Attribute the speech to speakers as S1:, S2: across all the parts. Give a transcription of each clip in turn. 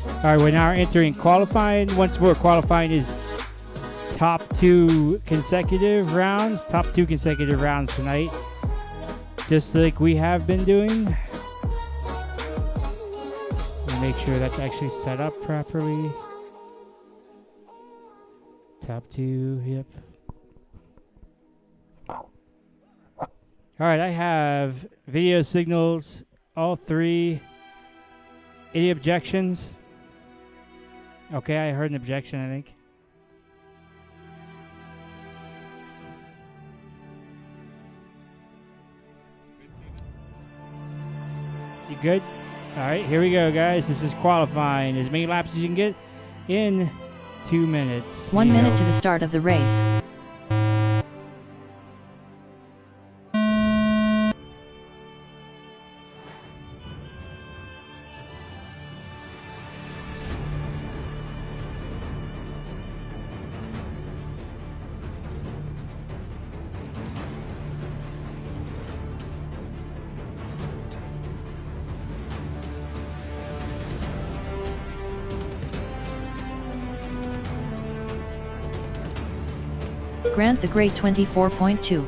S1: All right, we're now entering qualifying. Once more, qualifying is top two consecutive rounds tonight, just like we have been doing. We'll make sure that's actually set up properly. Top two, yep. All right, I have video signals, all three. Any objections? Okay, I heard an objection, I think. You good? All right, here we go, guys. This is qualifying. As many laps as you can get in 2 minutes.
S2: 1 minute to the start of the race. Grant the Great 24.2.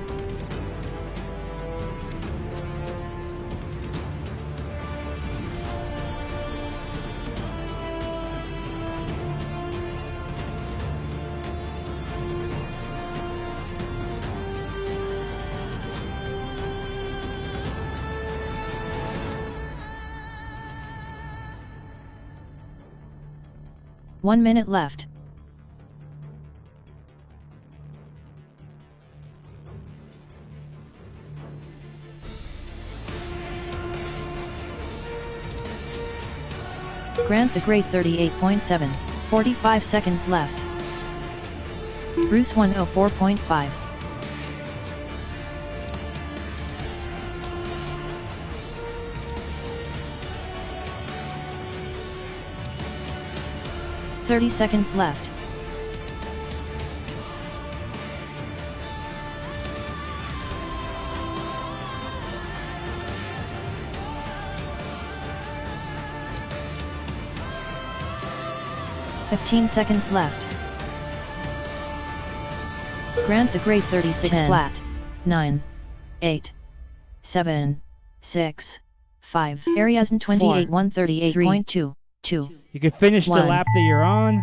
S2: One minute left. Grant the Great 38.7, 45 seconds left. Bruce 104.5. "30 seconds left. "15 seconds left. Grant the Great 36 10, flat. 9, 8, 7, 6, 5. Areas in 28 138.2, 2.
S1: You can finish the lap that you're on.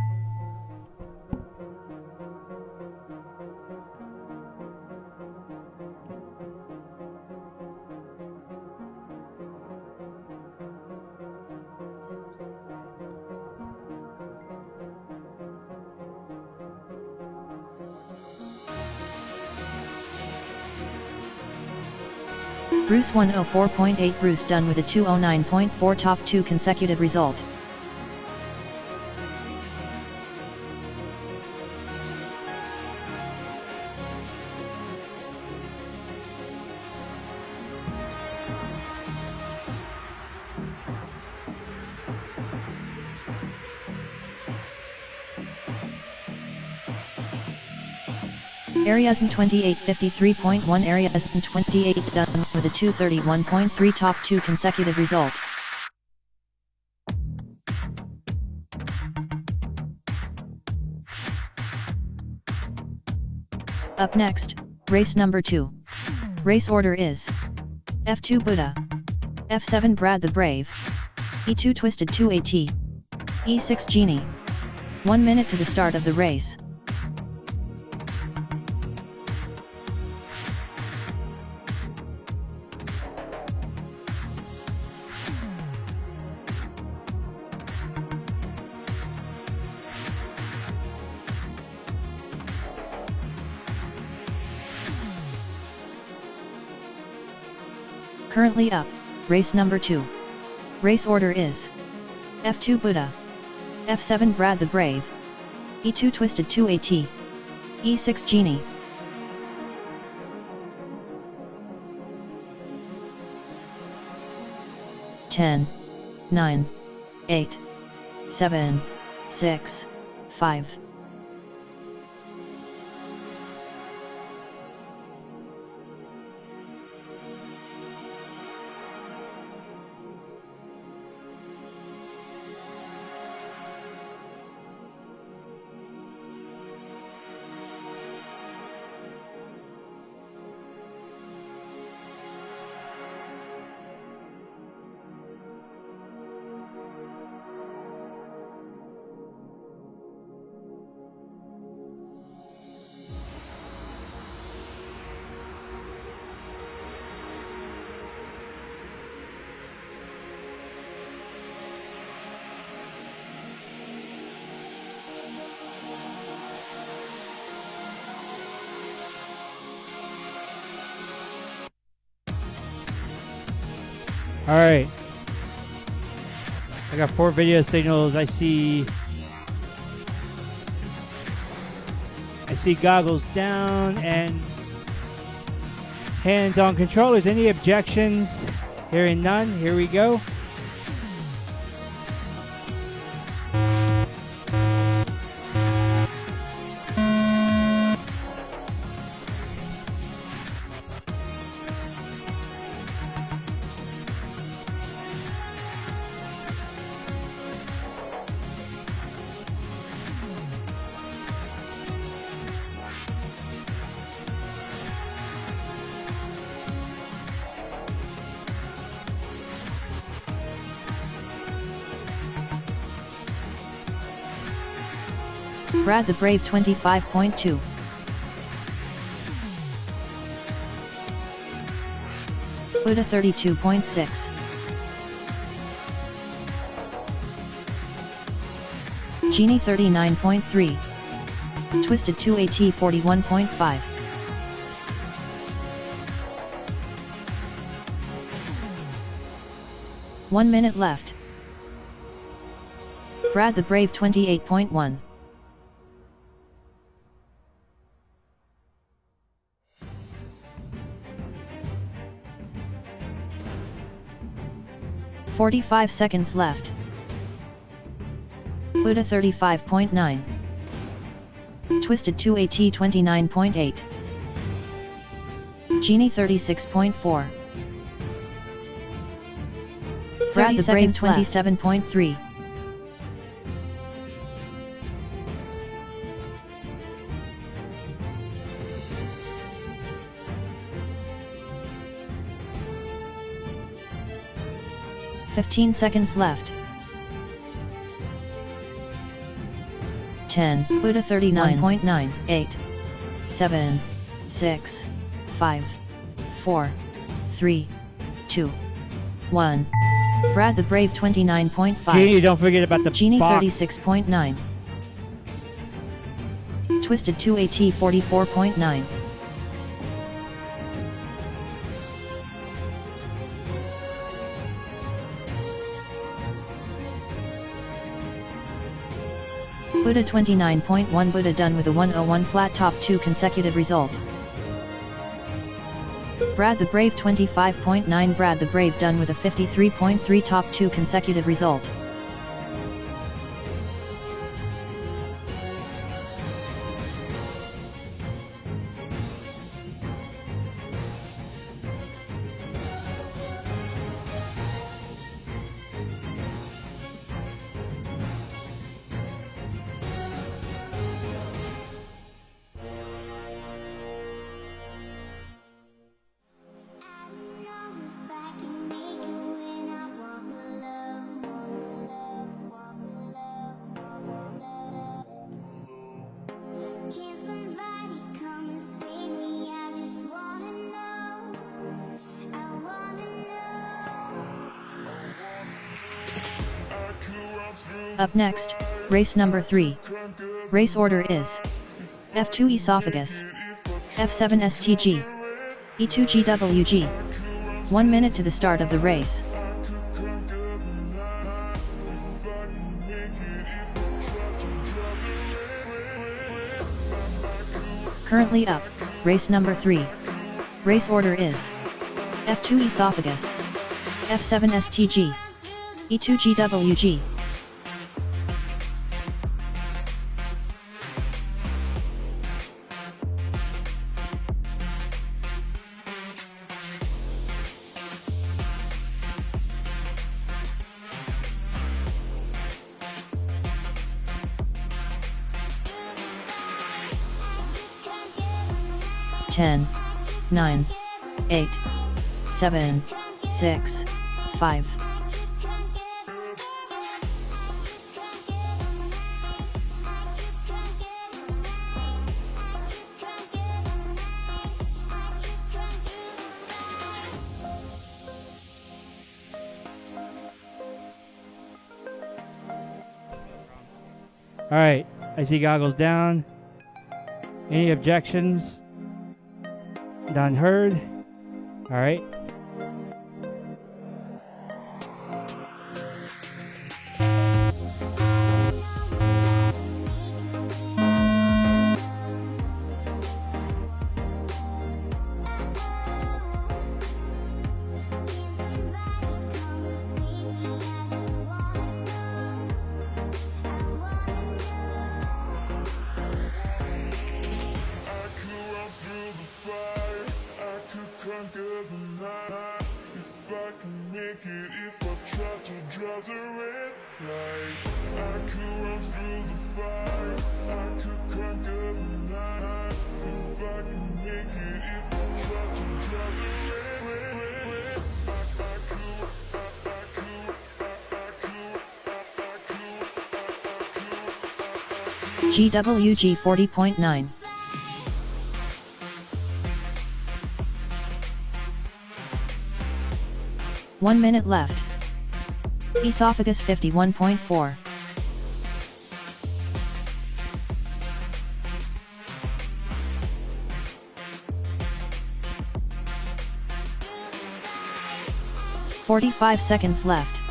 S2: Bruce 104.8. Bruce done with a 209.4 top 2 consecutive result. Areas in 28 53.1. Areas in 28 done with a 231.3 top 2 consecutive result. Up next, race number 2. Race order is F2 Buddha, F7 Brad the Brave, E2 Twisted 2AT, E6 Genie. 1 minute to the start of the race. Currently up, race number 2. Race order is F2 Buddha, F7 Brad the Brave, E2 Twisted 2AT, E6 Genie. Ten, 9, 8, 7, 6, 5.
S1: All right. I got 4 video signals. I see goggles down and hands on controllers. Any objections? Hearing none. Here we go.
S2: Brad the Brave 25.2. Buddha 32.6. Genie 39.3. Twisted 2AT 41.5. One minute left. Brad the Brave 28.1. "45 seconds left. Buddha 35.9. Twisted 2AT 29.8. Genie 36.4. Brad the Brave 27.3. "15 seconds left. 10. Buddha 39.9. 8. 7. 6. 5. 4. 3. 2. 1. Brad the Brave 29.5.
S1: Genie, don't forget about the
S2: Genie
S1: box.
S2: 36.9. Twisted 2AT 44.9. Buddha 29.1. Buddha done with a 101 flat top 2 consecutive result. Brad the Brave 25.9. Brad the Brave done with a 53.3 top 2 consecutive result. Up next, race number 3. Race order is F2 Esophagus, F7 STG, E2 GWG. 1 minute to the start of the race. Currently up, race number 3. Race order is F2 Esophagus, F7 STG, E2 GWG. Ten, 9, 8, 7, 6, 5.
S1: All right, I see goggles down. Any objections? Done heard. All right.
S2: GWG 40.9. One minute left. Esophagus 51.4. "45 seconds left.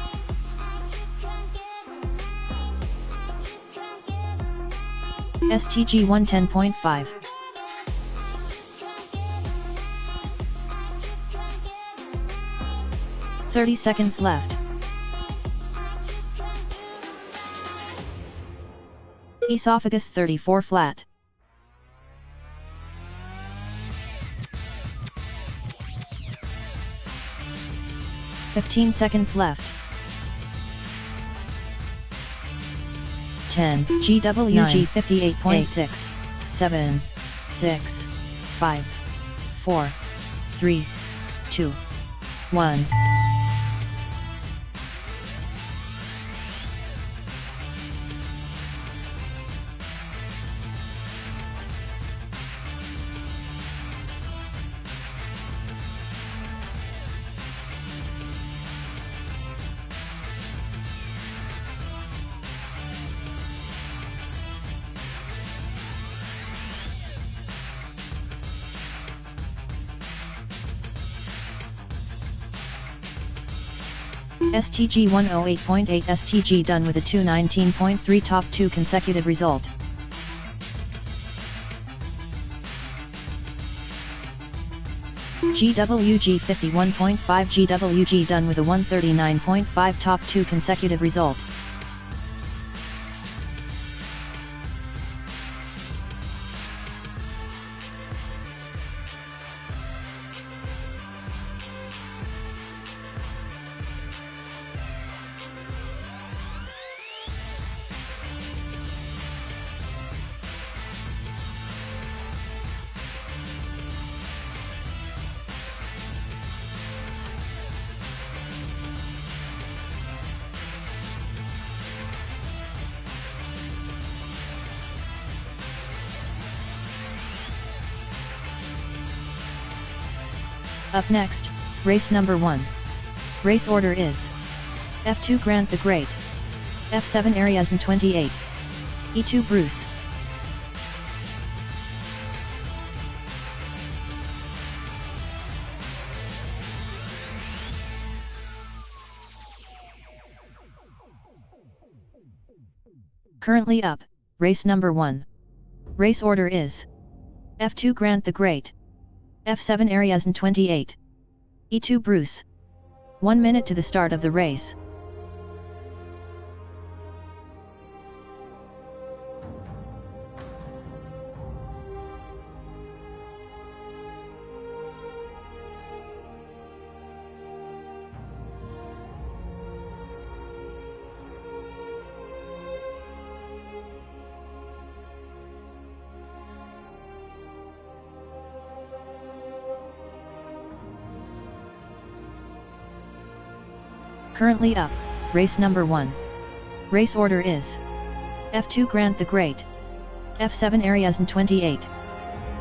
S2: STG 110.5. "30 seconds left. Esophagus 34 flat. "15 seconds left. 10, GWG 58.6, 7, 6, 5, 4, 3, 2, 1. STG 108.8 STG done with a 219.3 top 2 consecutive result. GWG 51.5 GWG done with a 139.5 top 2 consecutive result. Up next, race number 1. Race order is F2 Grant the Great, F7 Ariasn 28, E2 Bruce. Currently up, race number 1. Race order is F2 Grant the Great, F7 Ariasn 28, E2 Bruce. 1 minute to the start of the race. Currently up, race number 1. Race order is F2 Grant the Great, F7 Ariasn 28,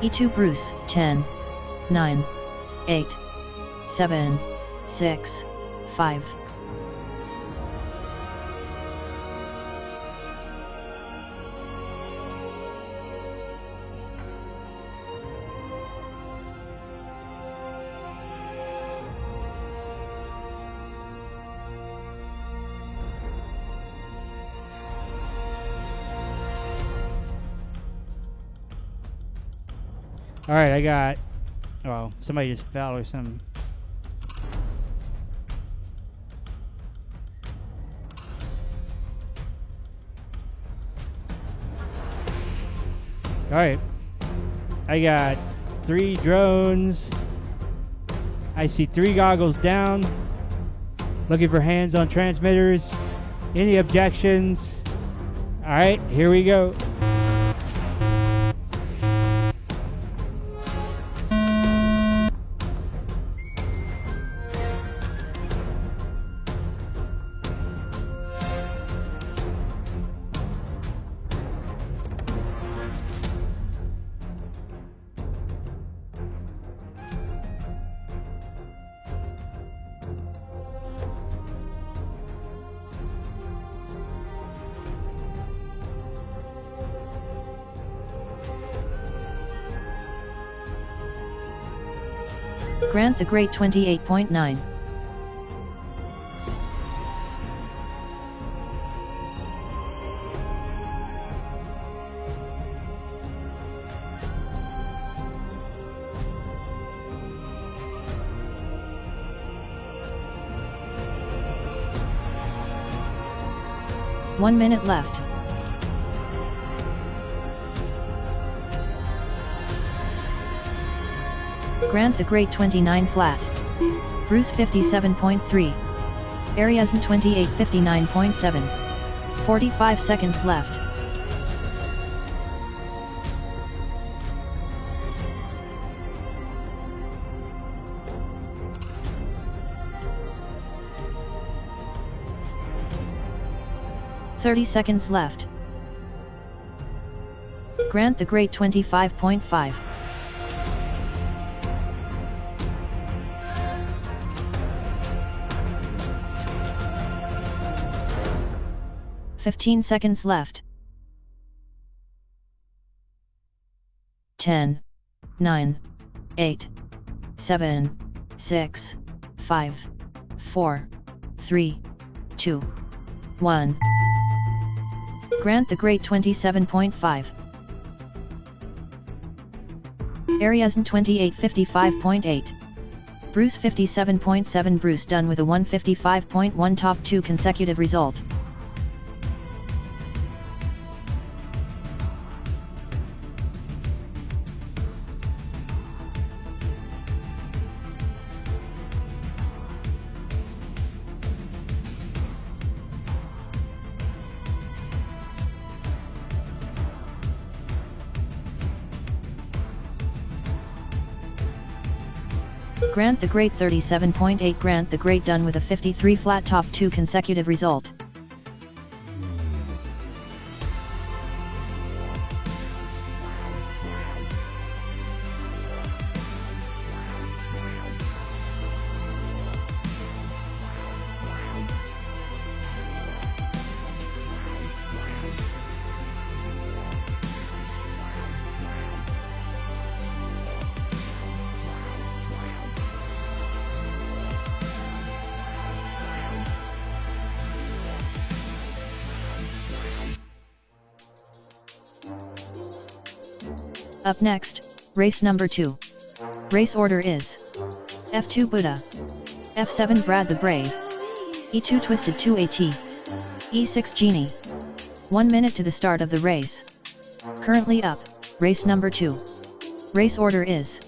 S2: E2 Bruce. 10, 9, 8, 7, 6, 5.
S1: Alright, I got... Oh, somebody just fell or something. Alright. I got 3 drones. I see 3 goggles down. Looking for hands on transmitters. Any objections? All right, here we go.
S2: Grant the Great 28.9. One minute left. Grant the Great 29 flat. Bruce 57.3. Ariasm 28 59.7. 45 seconds left. "30 seconds left. Grant the Great 25.5. "15 seconds left. 10, 9, 8, 7, 6, 5, 4, 3, 2, 1. Grant the Great 27.5. Ariasm 28 55.8. Bruce 57.7. Bruce done with a 155.1 top 2 consecutive result. Grant the Great 37.8. Grant the Great done with a 53 flat top 2 consecutive result. Up next, race number 2. Race order is F2 Buddha, F7 Brad the Brave, E2 Twisted 2AT, E6 Genie. 1 minute to the start of the race. Currently up, race number 2. Race order is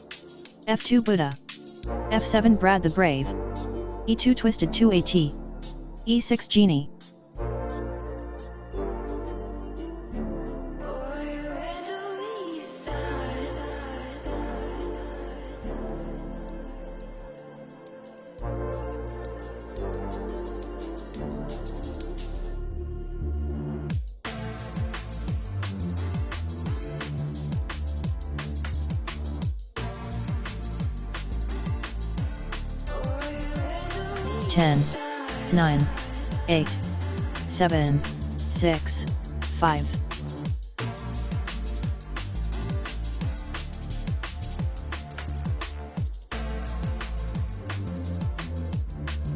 S2: F2 Buddha, F7 Brad the Brave, E2 Twisted 2AT, E6 Genie. Ten, 9, 8, 7, 6, 5.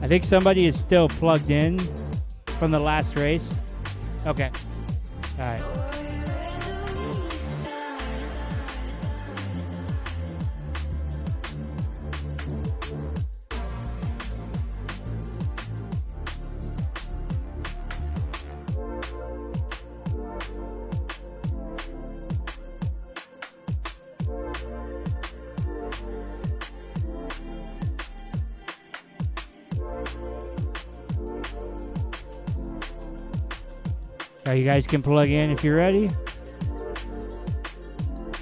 S1: I think somebody is still plugged in from the last race. Okay. All right. You guys can plug in if you're ready.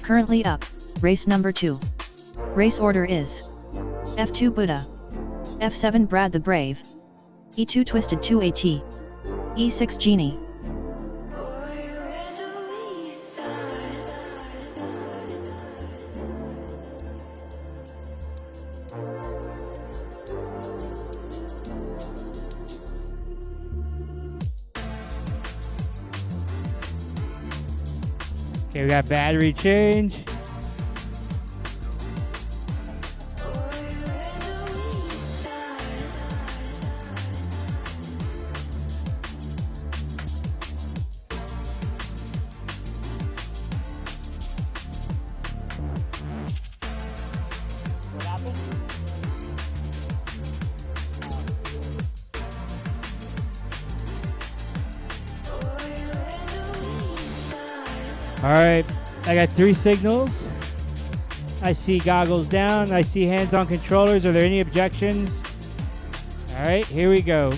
S2: Currently up, race number 2. Race order is F2 Buddha, F7 Brad the Brave, E2 Twisted 2AT, E6 Genie.
S1: Okay, we got battery change.
S3: What happened?
S1: All right, I got 3 signals. I see goggles down. I see hands on controllers. Are there any objections? All right, here we go.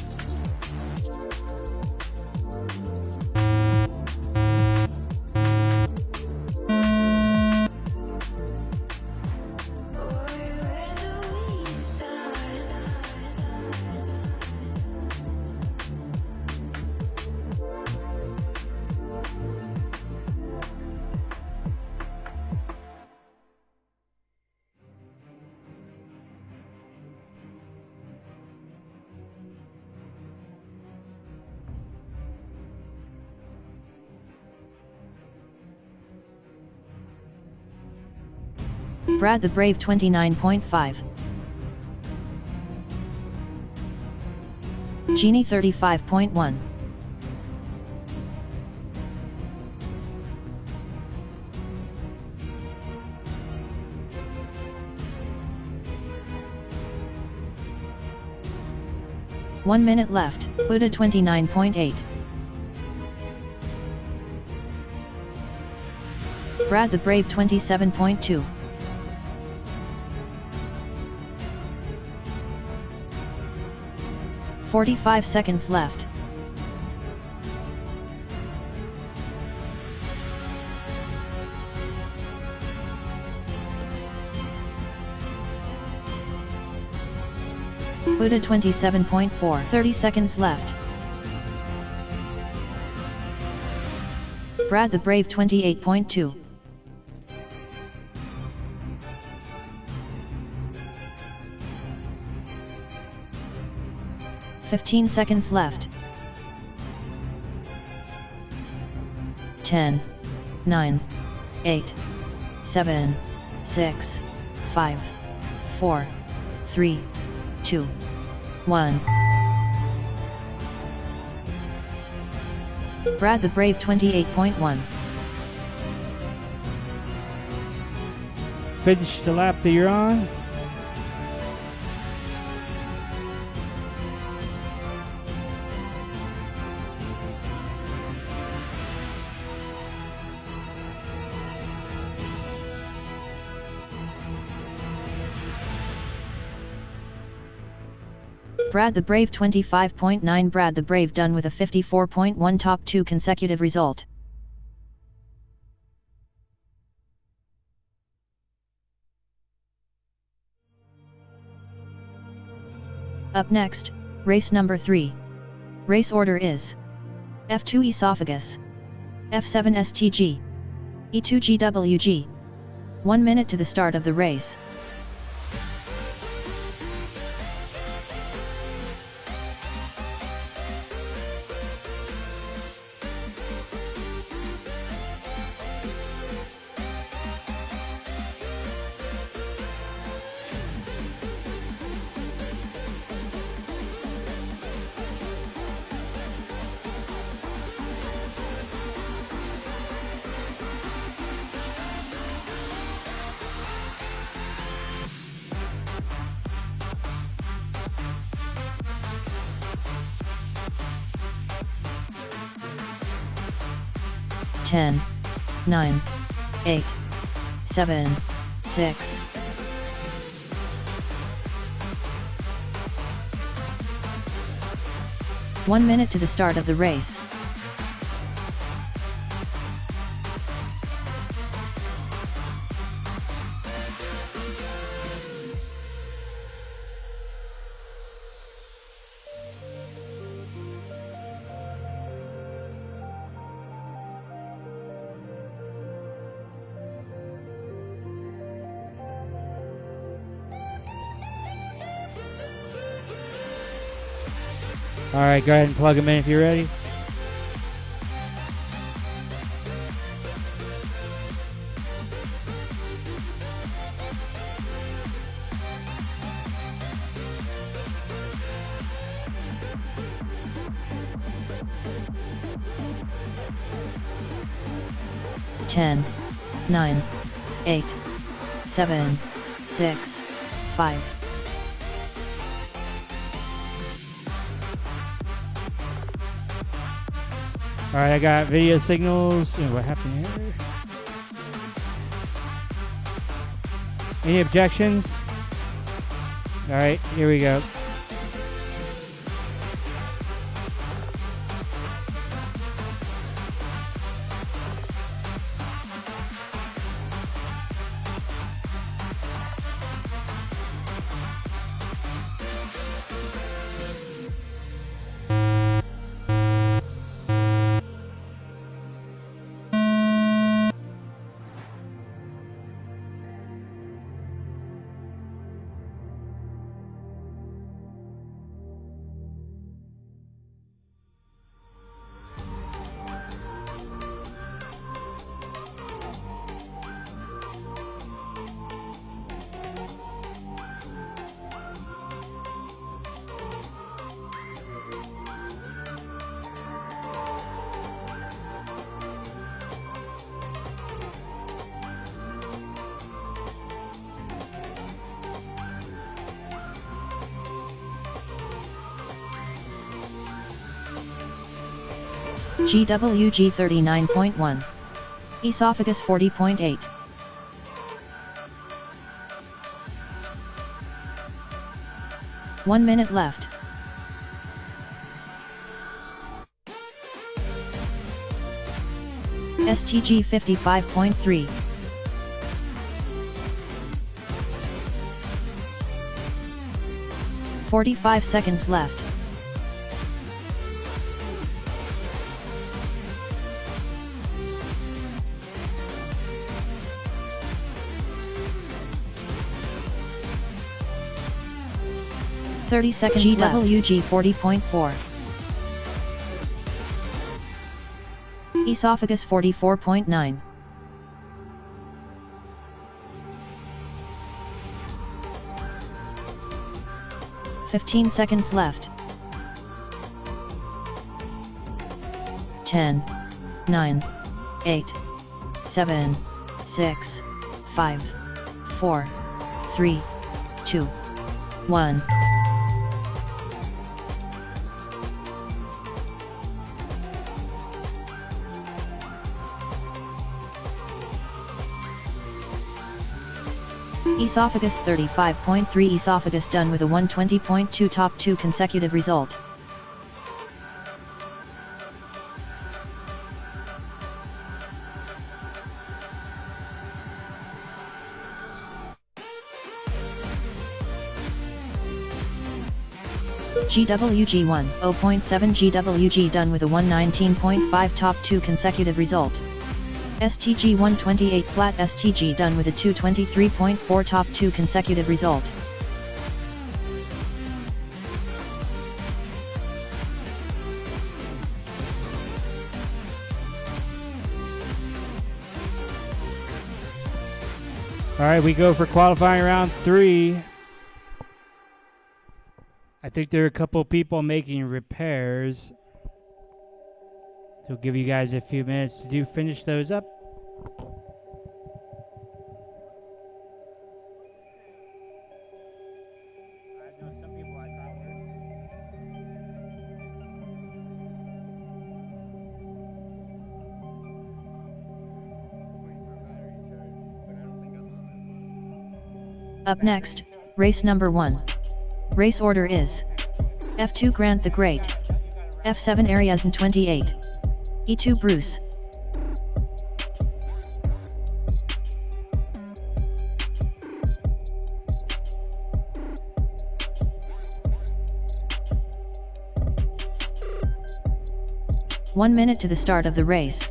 S2: Brad the Brave 29.5. Genie 35.1. One minute left, Buddha 29.8. Brad the Brave 27.2. "45 seconds left. Buddha 27.4. 30 seconds left. Brad the Brave 28.2. "15 seconds left. 10, 9, 8, 7, 6, 5, 4, 3, 2, 1. Brad the Brave 28.1.
S1: Finish the lap that you're on.
S2: Brad the Brave 25.9. Brad the Brave done with a 54.1 top 2 consecutive result. Up next, race number 3. Race order is F2 Esophagus, F7 STG, E2 GWG. 1 minute to the start of the race. Ten, 9, 8, 7, 6. "1 minute to the start of the race.
S1: All right, go ahead and plug them in if you're ready.
S2: Ten, 9, 8, 7, 6, 5.
S1: All right, I got video signals. What happened here? Any objections? All right, here we go.
S2: GWG 39.1. Esophagus 40.8. One minute left. STG 55.3. "45 seconds left. "30 seconds GWG 40.4. Esophagus 44.9. "15 seconds left. 10, 9, 8, 7, 6, 5, 4, 3, 2, 1. Esophagus 35.3. Esophagus done with a 120.2 top 2 consecutive result. GWG 1, 0.7 GWG done with a 119.5 top 2 consecutive result. STG 128 flat STG done with a 223.4 top 2 consecutive result.
S1: All right, we go for qualifying round 3. I think there are a couple people making repairs. So give you guys a few minutes to finish those up.
S2: Up next, race number 1. Race order is F2 Grant the Great, F7 Ariasn 28, E2 Bruce. One minute to the start of the race.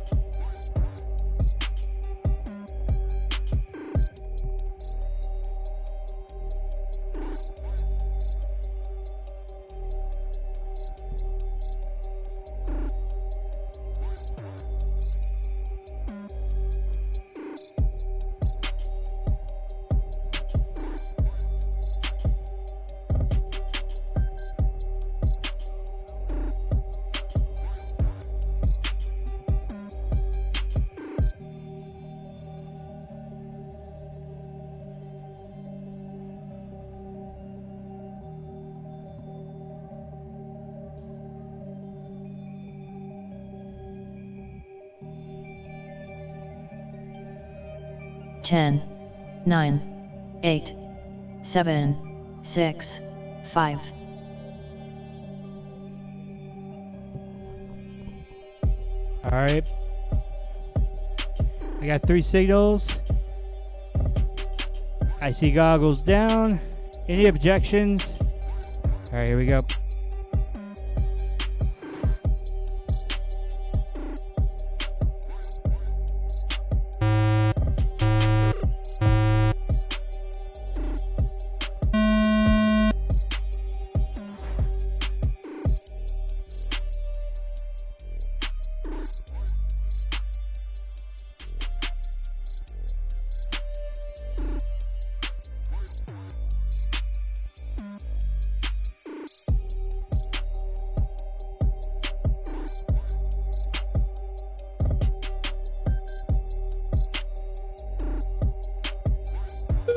S2: 10, 9, 8, 7, 6, 5.
S1: All right. I got 3 signals. I see goggles down. Any objections? All right, here we go.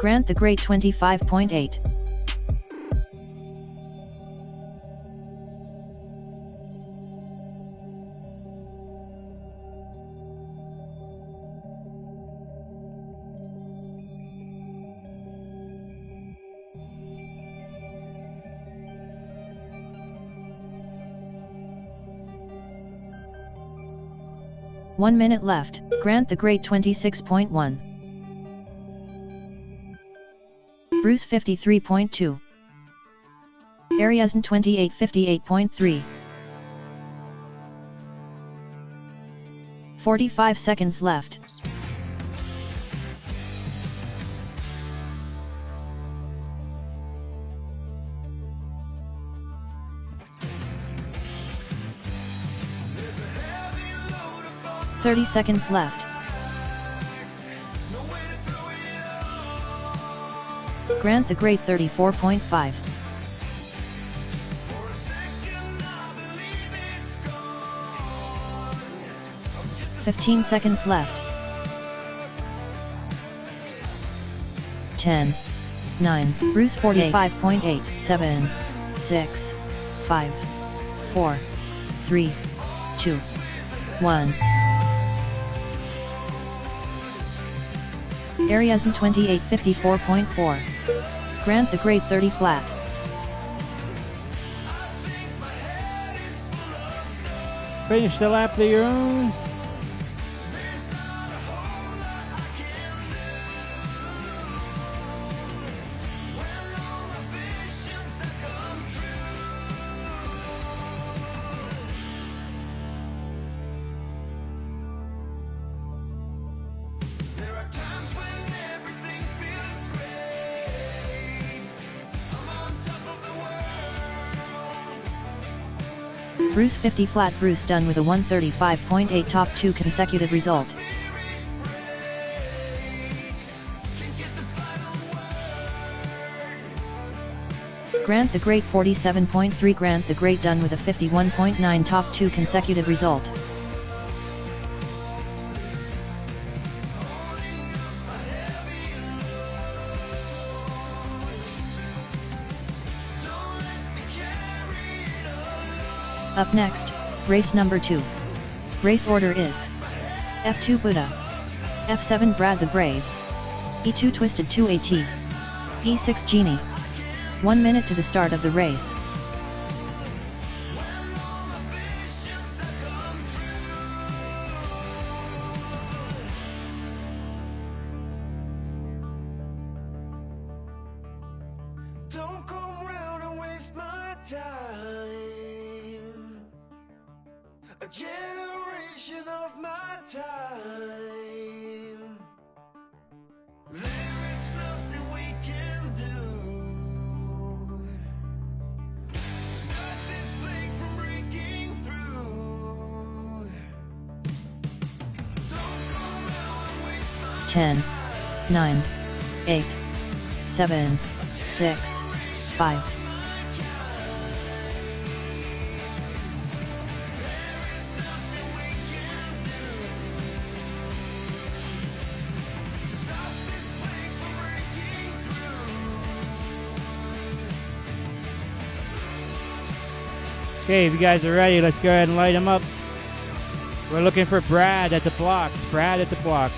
S2: Grant the Great 25.8. One minute left. Grant the Great 26.1. Bruce 53.2. Ariasen 2858.3. 45 seconds left.
S3: There's a heavy load upon
S2: 30 seconds left.
S3: no way to throw it off.
S2: Grant the Great 34.5.
S3: For a second I believe it's gone. I'm just a
S2: 15 seconds left. 10, 9, Bruce 45.8, 7, 6, 5, 4, 3, 2, 1. Ariasen 2854.4. Grant the Great 30 flat.
S1: Finish the lap of your own.
S3: There are times when everything feels great. I'm on top of the world.
S2: Bruce 50 flat. Bruce done with a 135.8 top 2 consecutive result.
S3: Can get the final word.
S2: Grant the Great 47.3. Grant the Great done with a 51.9 top 2 consecutive result. Up next, race number 2. Race order is F2 Buddha, F7 Brad the Brave, E2 Twisted 2AT, E6 Genie. 1 minute to the start of the race.
S3: Don't come round and waste my time. A generation of my time. There is nothing we can do. Stop this plague from breaking through. Don't come round and waste my
S2: 10, 9, 8, 7, 6, 5.
S1: Okay, if you guys are ready, let's go ahead and light them up. We're looking for Brad at the blocks. Brad at the blocks.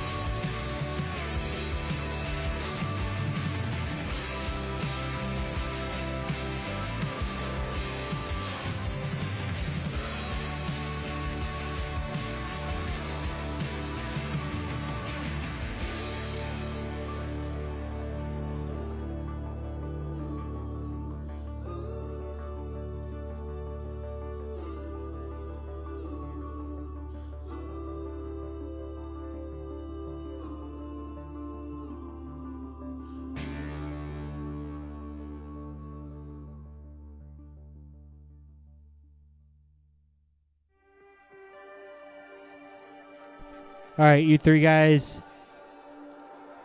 S1: All right, you three guys.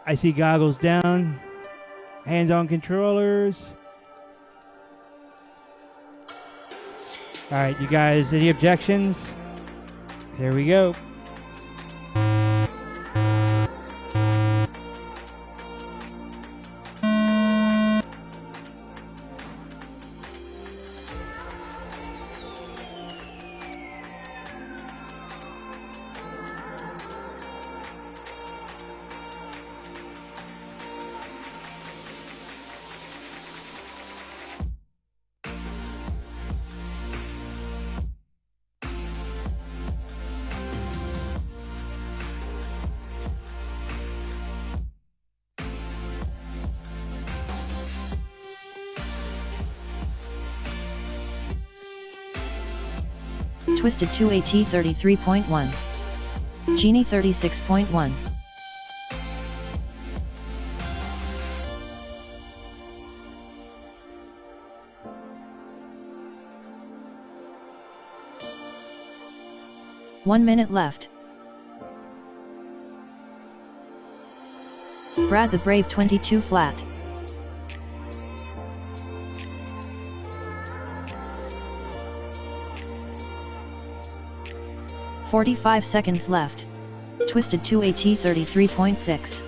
S1: I see goggles down, hands on controllers. All right, you guys, any objections? Here we go.
S2: Twisted 2AT 33.1. Genie 36.1. One minute left. Brad the Brave 22 flat. "45 seconds left. Twisted 2AT 33.6.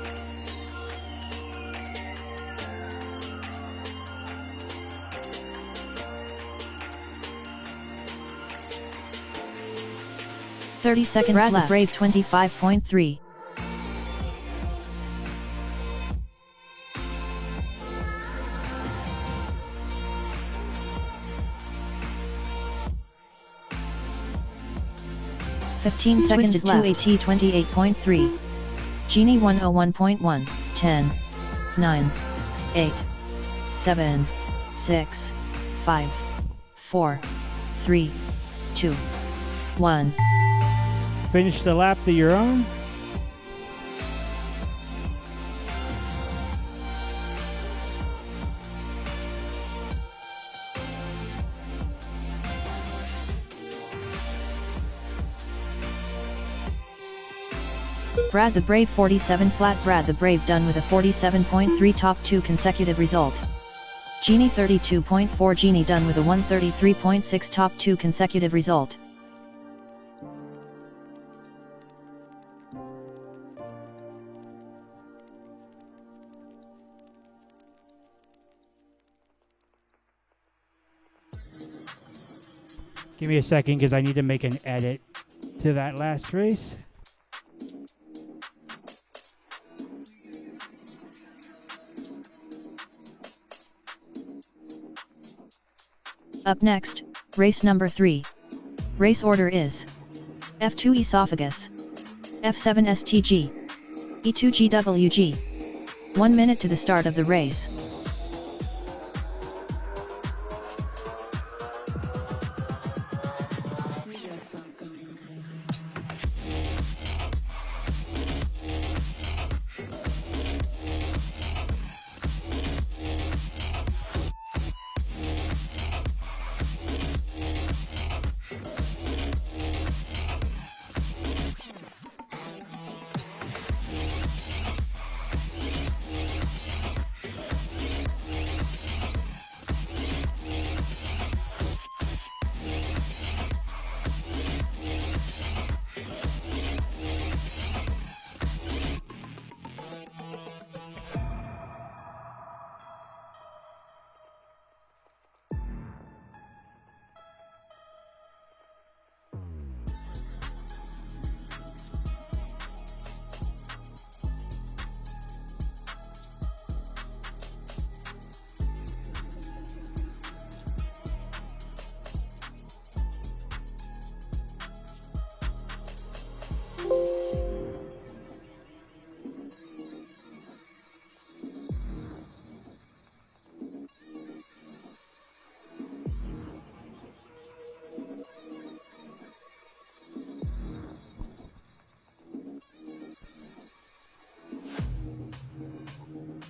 S2: "30 seconds left. Brad the Brave 25.3. "15 seconds left. 2AT 28.3. Genie 101.1. 10, 9, 8, 7, 6, 5, 4, 3, 2, 1.
S1: Finish the lap that you're on.
S2: Brad the Brave 47 flat. Brad the Brave done with a 47.3 top 2 consecutive result. Genie 32.4. Genie done with a 133.6 top 2 consecutive result.
S1: Give me a second because I need to make an edit to that last race.
S2: Up next, race number 3. Race order is F2 Esophagus, F7 STG, E2 GWG. 1 minute to the start of the race.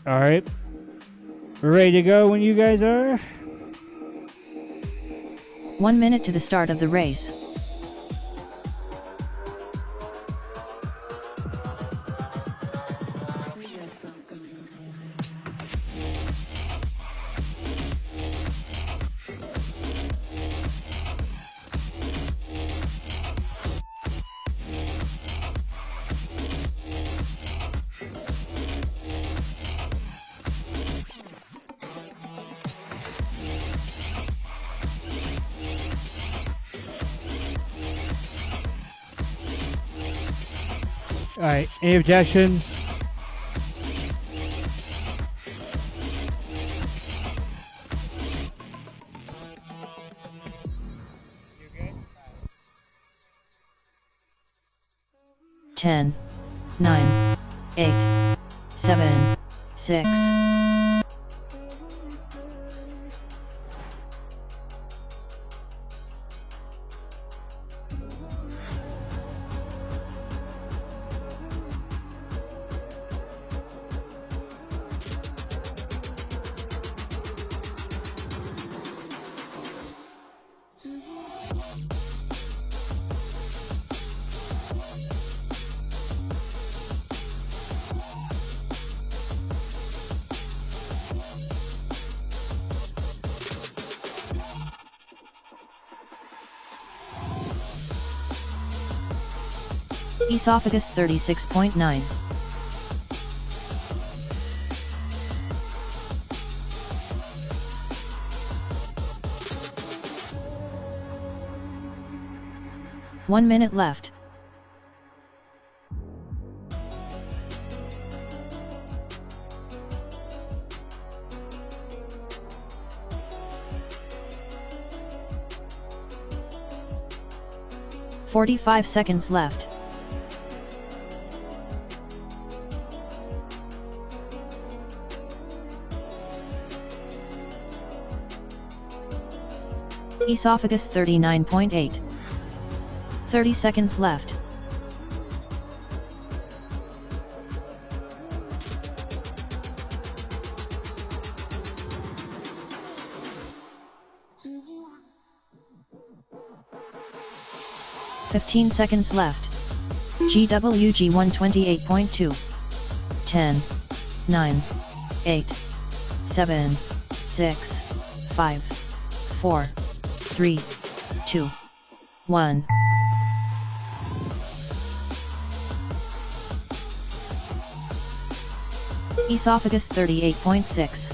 S1: All right. We're ready to go when you guys are.
S2: 1 minute to the start of the race.
S1: Alright, any objections?
S2: Ten, 9, 8, 7, 6. Esophagus 36.9. One minute left. "45 seconds left. Esophagus 39.8. 30 seconds left. "15 seconds left. GWG 128.2. 10, 9, 8, 7, 6, 5, 4, 3, 2, 1. Esophagus 38.6.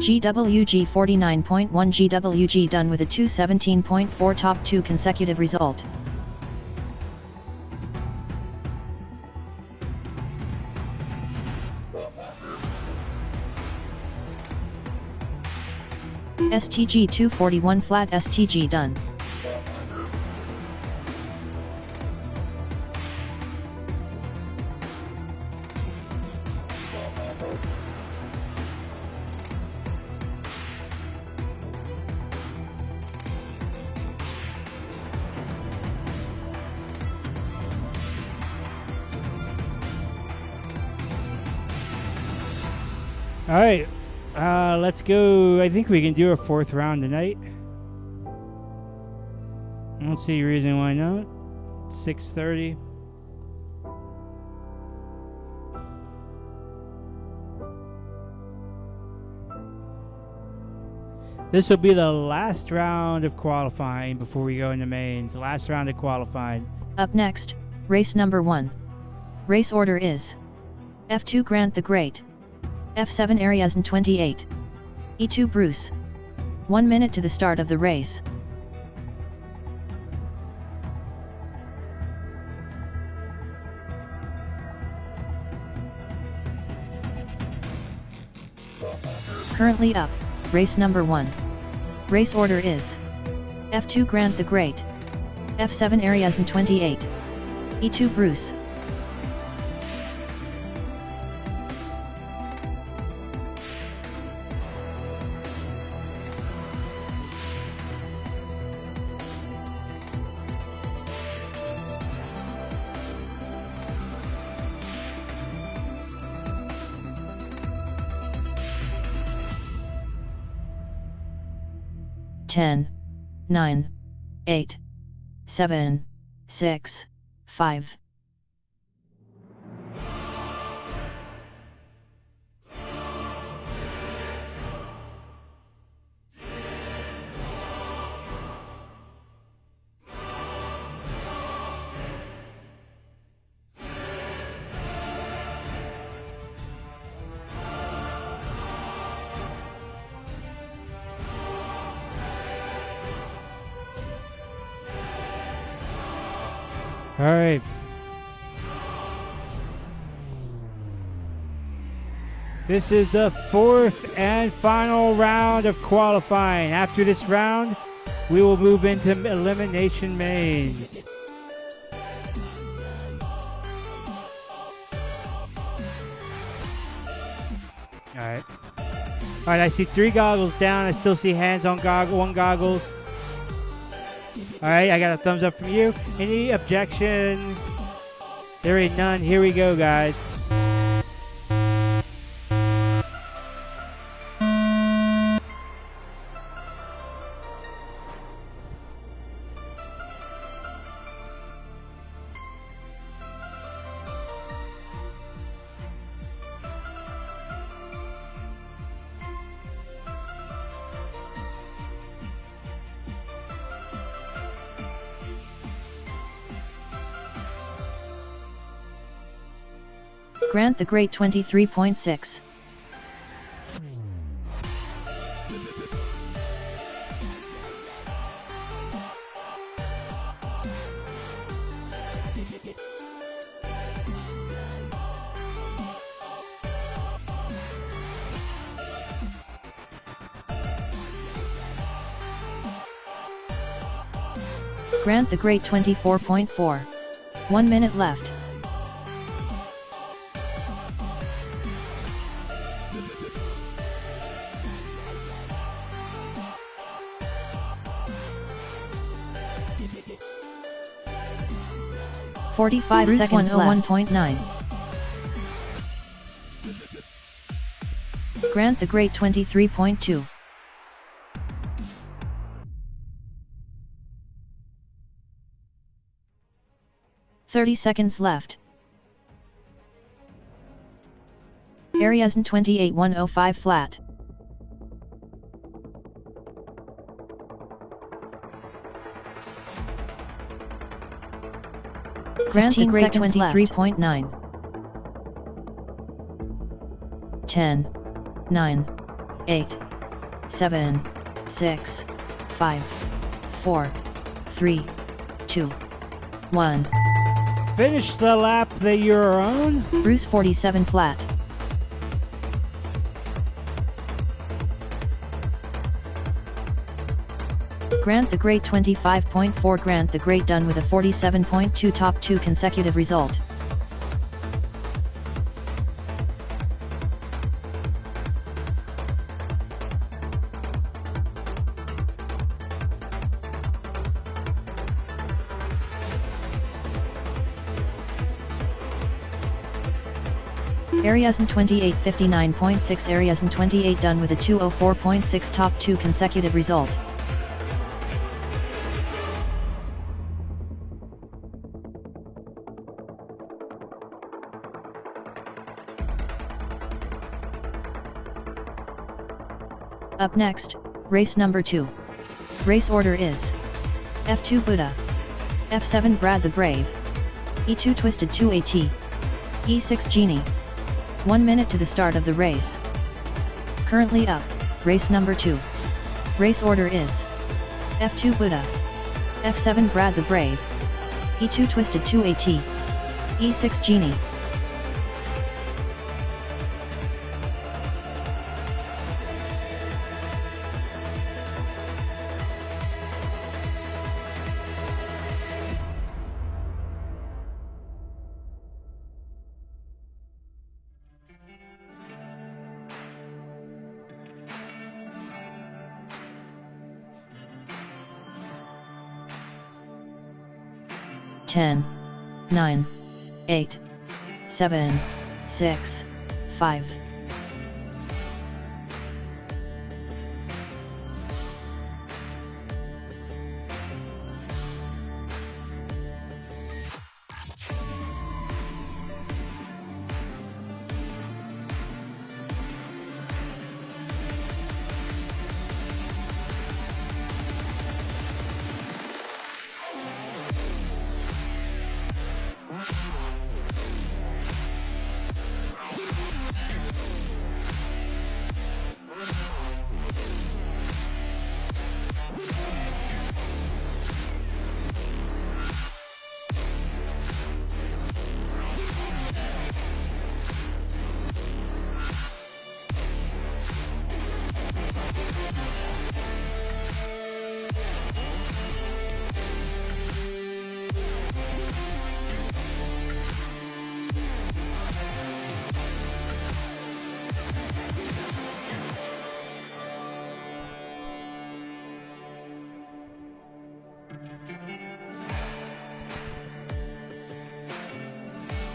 S2: GWG 49.1. GWG done with a 217.4 top 2 consecutive result. STG 241 flat STG done.
S1: All right, let's go. I think we can do a fourth round tonight. I don't see a reason why not. 6:30. This will be the last round of qualifying before we go into mains. Last round of qualifying.
S2: Up next, race number 1. Race order is F2 Grant the Great, F7 Ariazan 28, E2 Bruce. 1 minute to the start of the race. Currently up, race number 1. Race order is F2 Grant the Great, F7 Ariazan 28, E2 Bruce. Ten, 9, 8, 7, 6, 5,
S1: All right. This is the fourth and final round of qualifying. After this round, we will move into elimination mains. Alright. Alright, I see 3 goggles down. I still see hands on one goggles. Alright, I got a thumbs up from you. Any objections? There ain't none. Here we go, guys.
S2: Grant the Great 23.6. Grant the Great 24.4. 1 minute left. Forty-five seconds left. 101.9. Grant the Great 23.2. 30 seconds left. Areas in 28.105 flat. Grant the Great 23.9. 10, 9, 8, 7, 6, 5, 4, 3, 2, 1.
S1: Finish the lap that you're on.
S2: Bruce 47 flat. Grant the Great 25.4. Grant the Great done with a 47.2 top 2 consecutive result. Areas in 28:59.6. Areas in 28 done with a 2:04.6 top 2 consecutive result. Up next, race number 2. Race order is F2 Buddha, F7 Brad the Brave, E2 Twisted 2AT, E6 Genie. 1 minute to the start of the race. Currently up, race number 2. Race order is F2 Buddha, F7 Brad the Brave, E2 Twisted 2AT, E6 Genie. Ten, 9, 8, 7, 6, 5.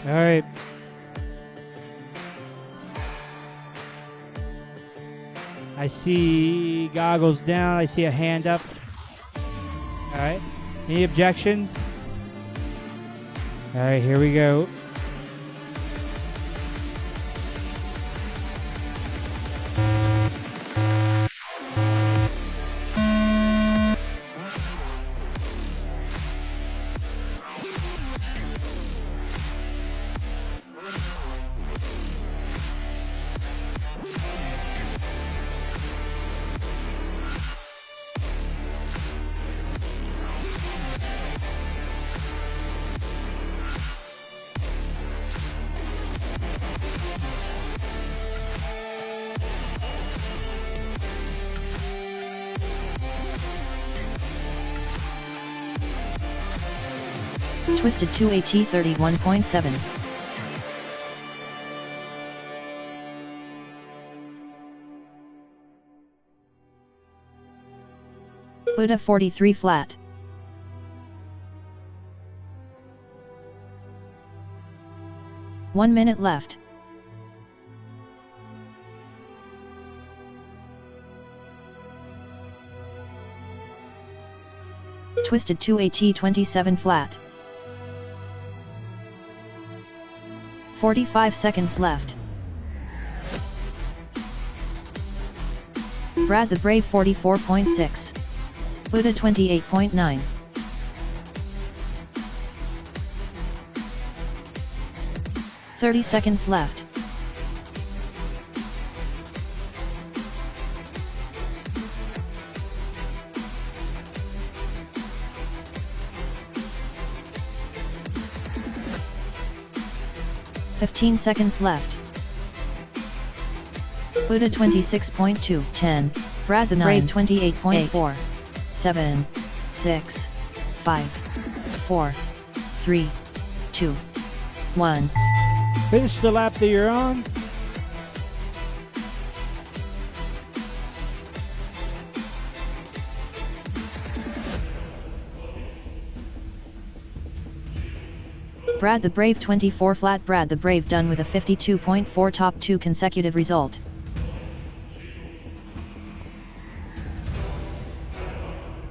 S1: All right. I see goggles down. I see a hand up. All right. Any objections? All right, here we go.
S2: Twisted 2AT 31.7. Buddha 43 flat. One minute left. Twisted 2AT 27 flat. 45 seconds left. Brad the Brave 44.6. Buddha 28.9. "30 seconds left. "15 seconds left. Buddha 26.2. 10. Brad the Brave 28.4. 7. 6. 5. 4. 3. 2. 1.
S1: Finish the lap that you're on.
S2: Brad the Brave 24 flat. Brad the Brave done with a 52.4 top 2 consecutive result.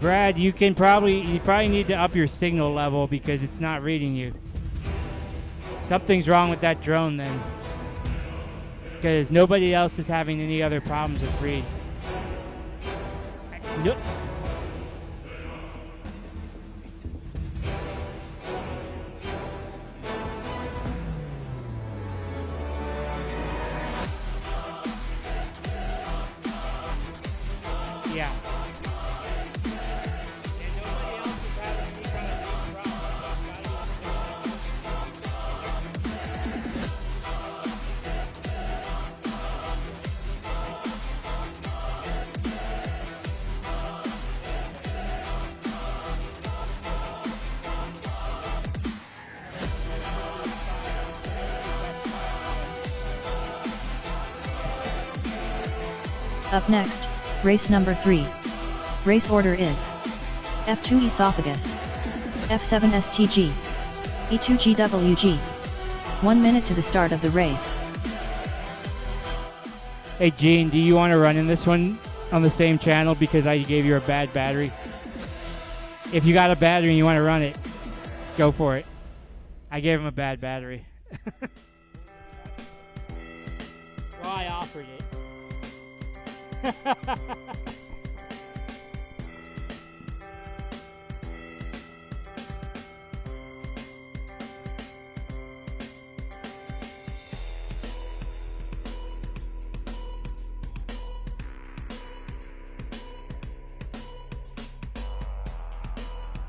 S1: Brad, you probably need to up your signal level because it's not reading you. Something's wrong with that drone then. Because nobody else is having any other problems with reads. Nope. Yeah.
S2: Up next, race number 3. Race order is F2 esophagus, F7 STG, E2 GWG. 1 minute to the start of the race.
S1: Hey Gene, do you want to run in this one on the same channel because I gave you a bad battery? If you got a battery and you want to run it, go for it. I gave him a bad battery. Well, I offered it.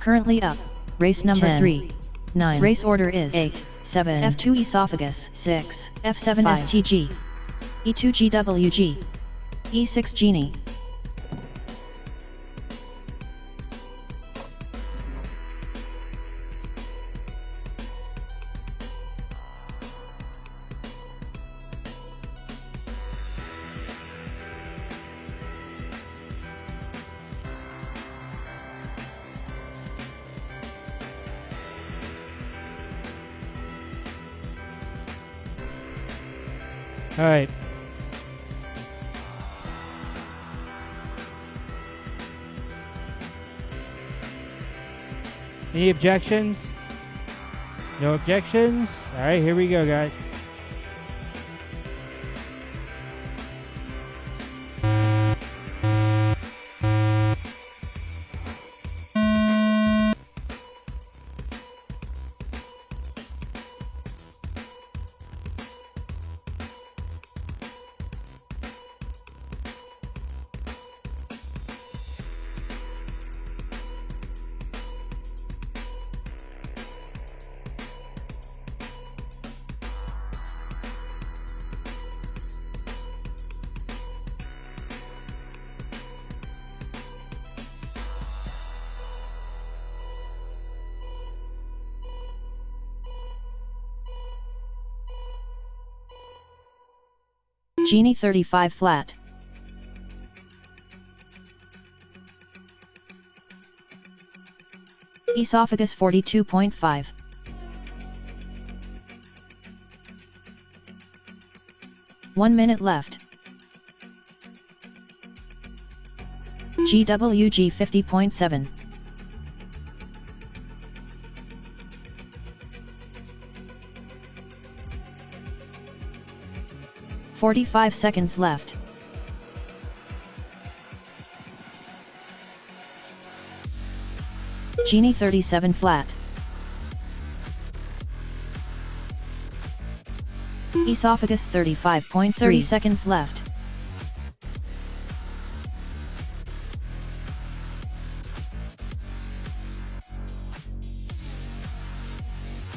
S2: Currently up, race number
S4: 10,
S2: 3. 9. Race order is
S4: 8, 7,
S2: F2 esophagus,
S4: 6,
S2: F7
S4: 5.
S2: STG, E2 GWG, E6 Genie.
S1: All right. Any objections? No objections? All right, here we go, guys.
S2: Genie 35 flat. Esophagus 42.5. One minute left. GWG 50.7. "45 seconds left. Genie 37 flat. Esophagus 35.3. 30 seconds left.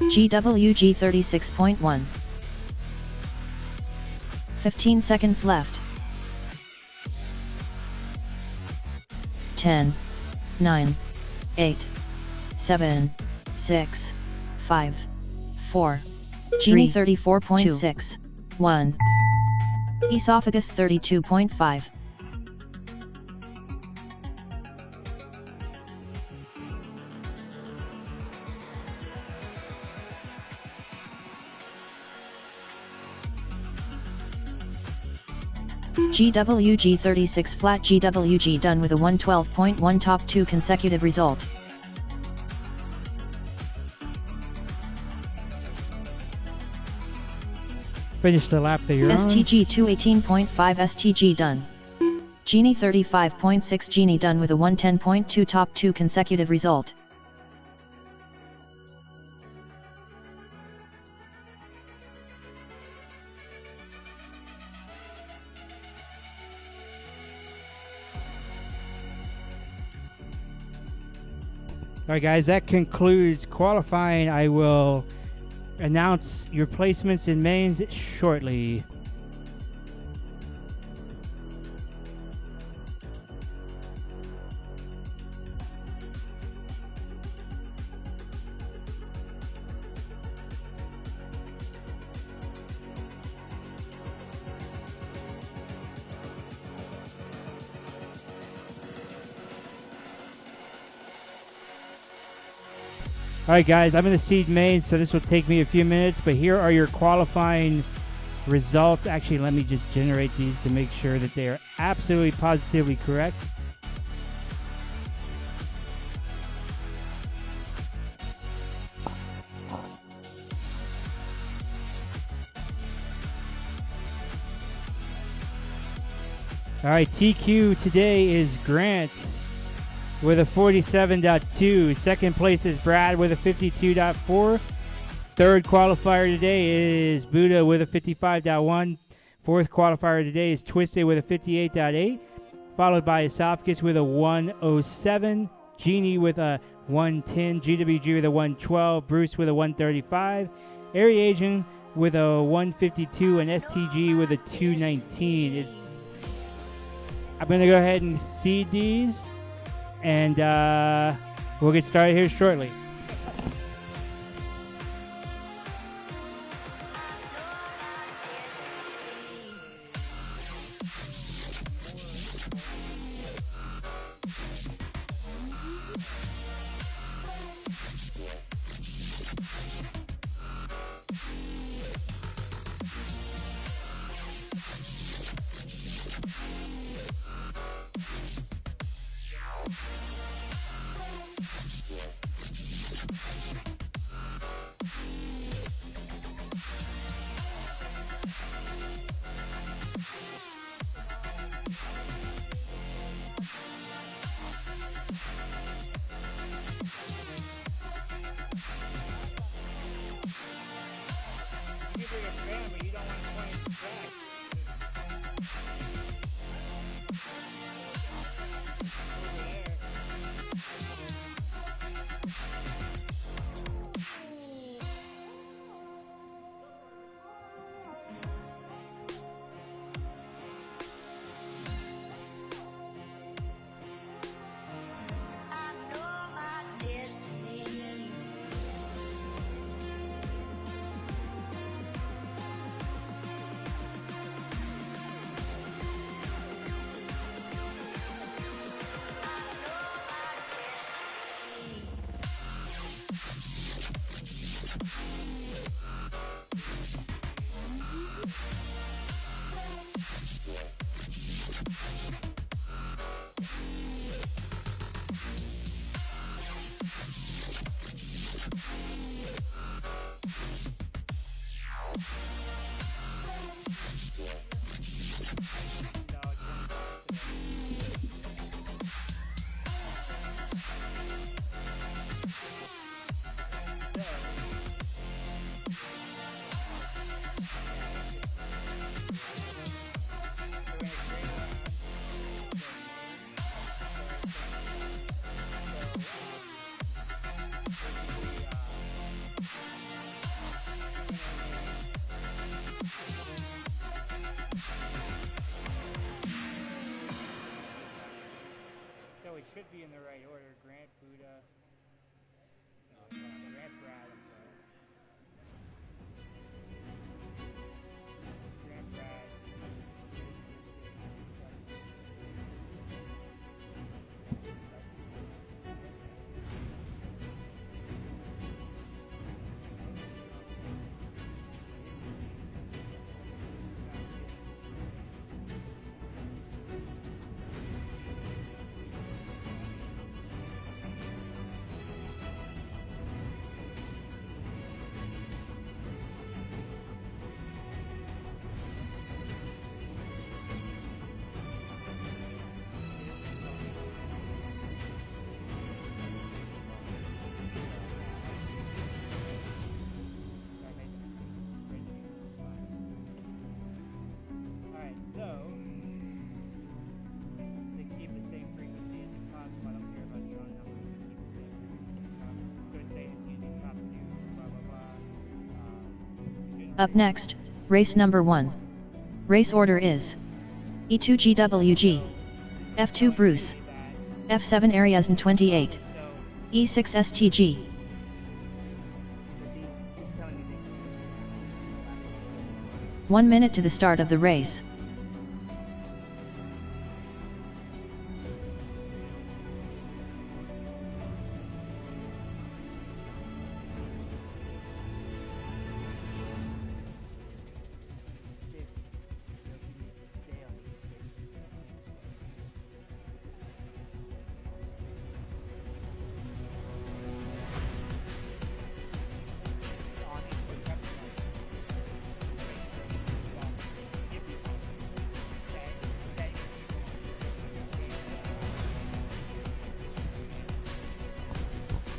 S2: GWG 36.1. 15 seconds left. 10, 9, 8, 7, 6, 5, 4. Genie 34.6. 1. Esophagus 32.5. GWG 36 flat. GWG done with a 112.1 top 2 consecutive result.
S1: Finish the lap that you're on.
S2: STG 218.5 STG done. Genie 35.6 Genie done with a 110.2 top 2 consecutive result.
S1: All right, guys, that concludes qualifying. I will announce your placements in mains shortly. Alright guys, I'm in the seed main, so this will take me a few minutes, but here are your qualifying results. Actually, let me just generate these to make sure that they are absolutely positively correct. Alright, TQ today is Grant with a 47.2. Second place is Brad with a 52.4. Third qualifier today is Buddha with a 55.1. Fourth qualifier today is Twisted with a 58.8. Followed by Esophagus with a 107. Genie with a 110. GWG with a 112. Bruce with a 135. Airy Asian with a 152. And STG with a 219. I'm going to go ahead and seed these. And we'll get started here shortly. So, they keep the same frequency as possible. I don't care about drone number. They keep the same frequency. So it's saying it's using top 2, blah, blah, blah.
S2: Up next, race number 1. Race order is E2GWG, F2 Bruce, F7 Ariasn 28, E6 STG. 1 minute to the start of the race.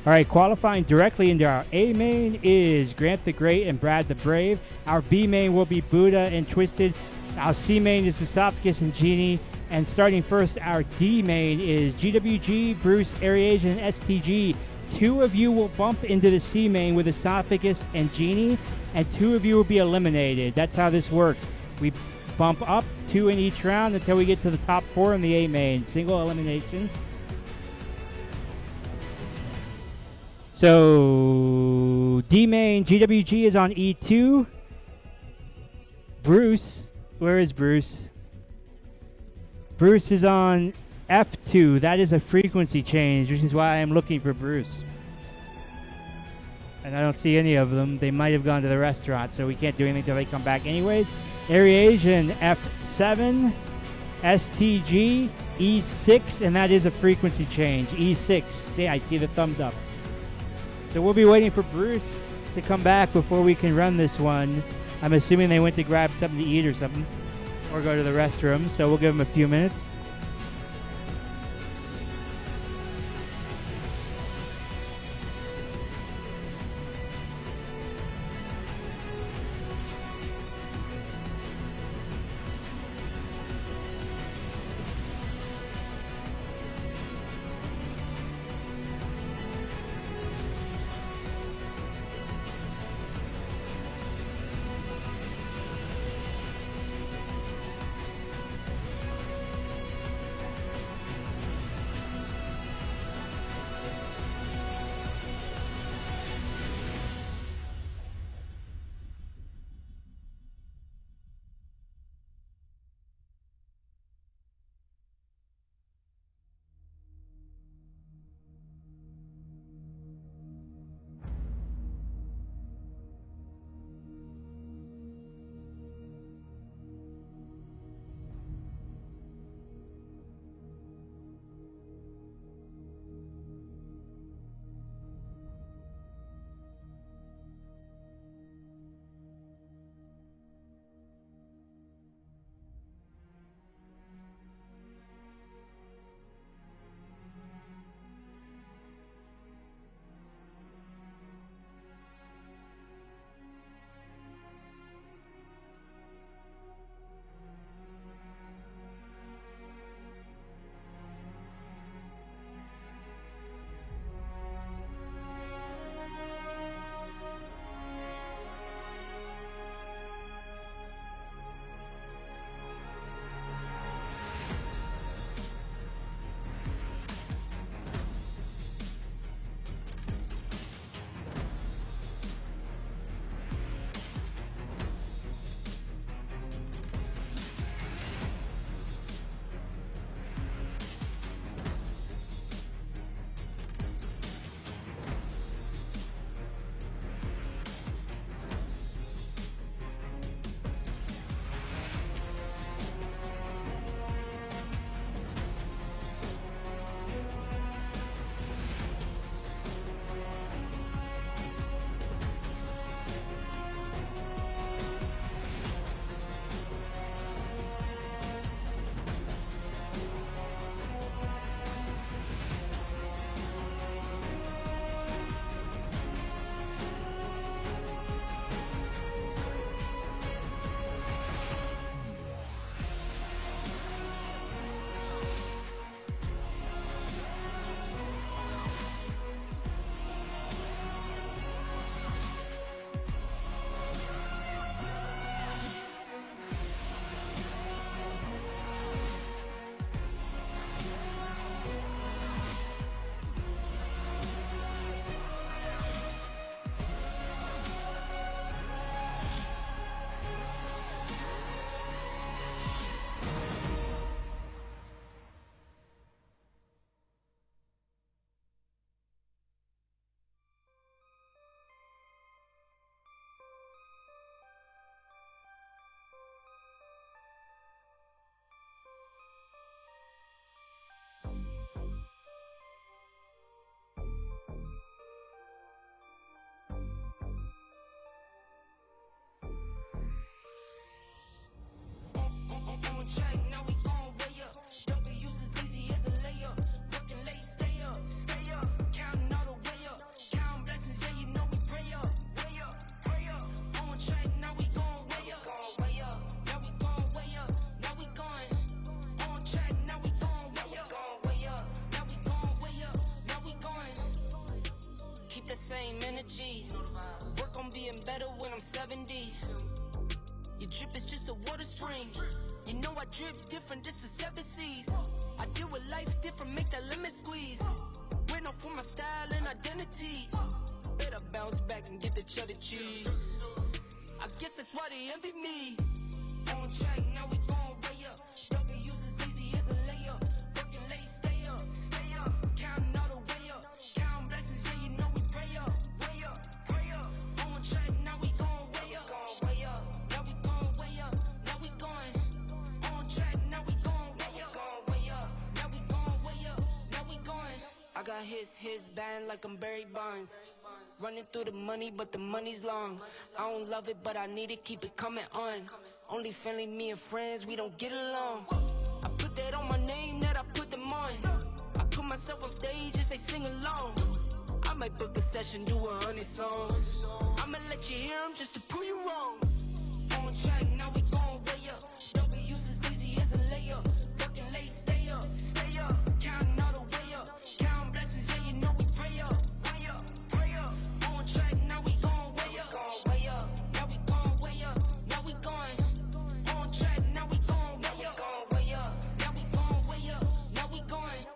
S1: All right, qualifying directly into our A main is Grant the Great and Brad the Brave. Our B main will be Buddha and Twisted. Our C main is Esophagus and Genie. And starting first, our D main is GWG, Bruce, Ariage, and STG. 2 of you will bump into the C main with Esophagus and Genie, and 2 of you will be eliminated. That's how this works. We bump up 2 in each round until we get to the top 4 in the A main. Single elimination. So, D main, GWG is on E2. Bruce, where is Bruce? Bruce is on F2. That is a frequency change, which is why I'm looking for Bruce. And I don't see any of them. They might have gone to the restaurant, so we can't do anything until they come back anyways. Ariage and F7, STG, E6, and that is a frequency change. E6. Yeah, I see the thumbs up. So we'll be waiting for Bruce to come back before we can run this one. I'm assuming they went to grab something to eat or something, or go to the restroom, so we'll give them a few minutes.
S3: better when I'm 70. Your drip is just a water spring. You know I drip different, this is 7 seas. I deal with life different, make that limit squeeze. Went off for my style and identity. Better bounce back and get the cheddar cheese. I guess that's why they envy me. On track, now we going way up. W's as easy as a layup. Working late, stay up. Counting all the way up. Counting blessings, yeah, you know we pray up. Way up, pray up. On track, now we going way up. Now we going way up. Now we going. On track, now we going way up. Now we going way up. Now we going. I got his band like I'm Barry Bonds. Running through the money, but the money's long. I don't love it, but I need it, keep it coming on. Only friendly, me and friends, we don't get along. I put that on my name, that I put them on. I put myself on stage and say sing along. I might book a session, do 100 songs. I'ma let you hear them just to prove you wrong. On track, now we going way up. W's as easy as a layup. Working late, stay up. Counting all the way up. Counting blessings, yeah, you know we pray up. Pray up. On track, now we going way up. Now we going way up. Now we going. On track, now we going way up. Now we going way up. Now we going.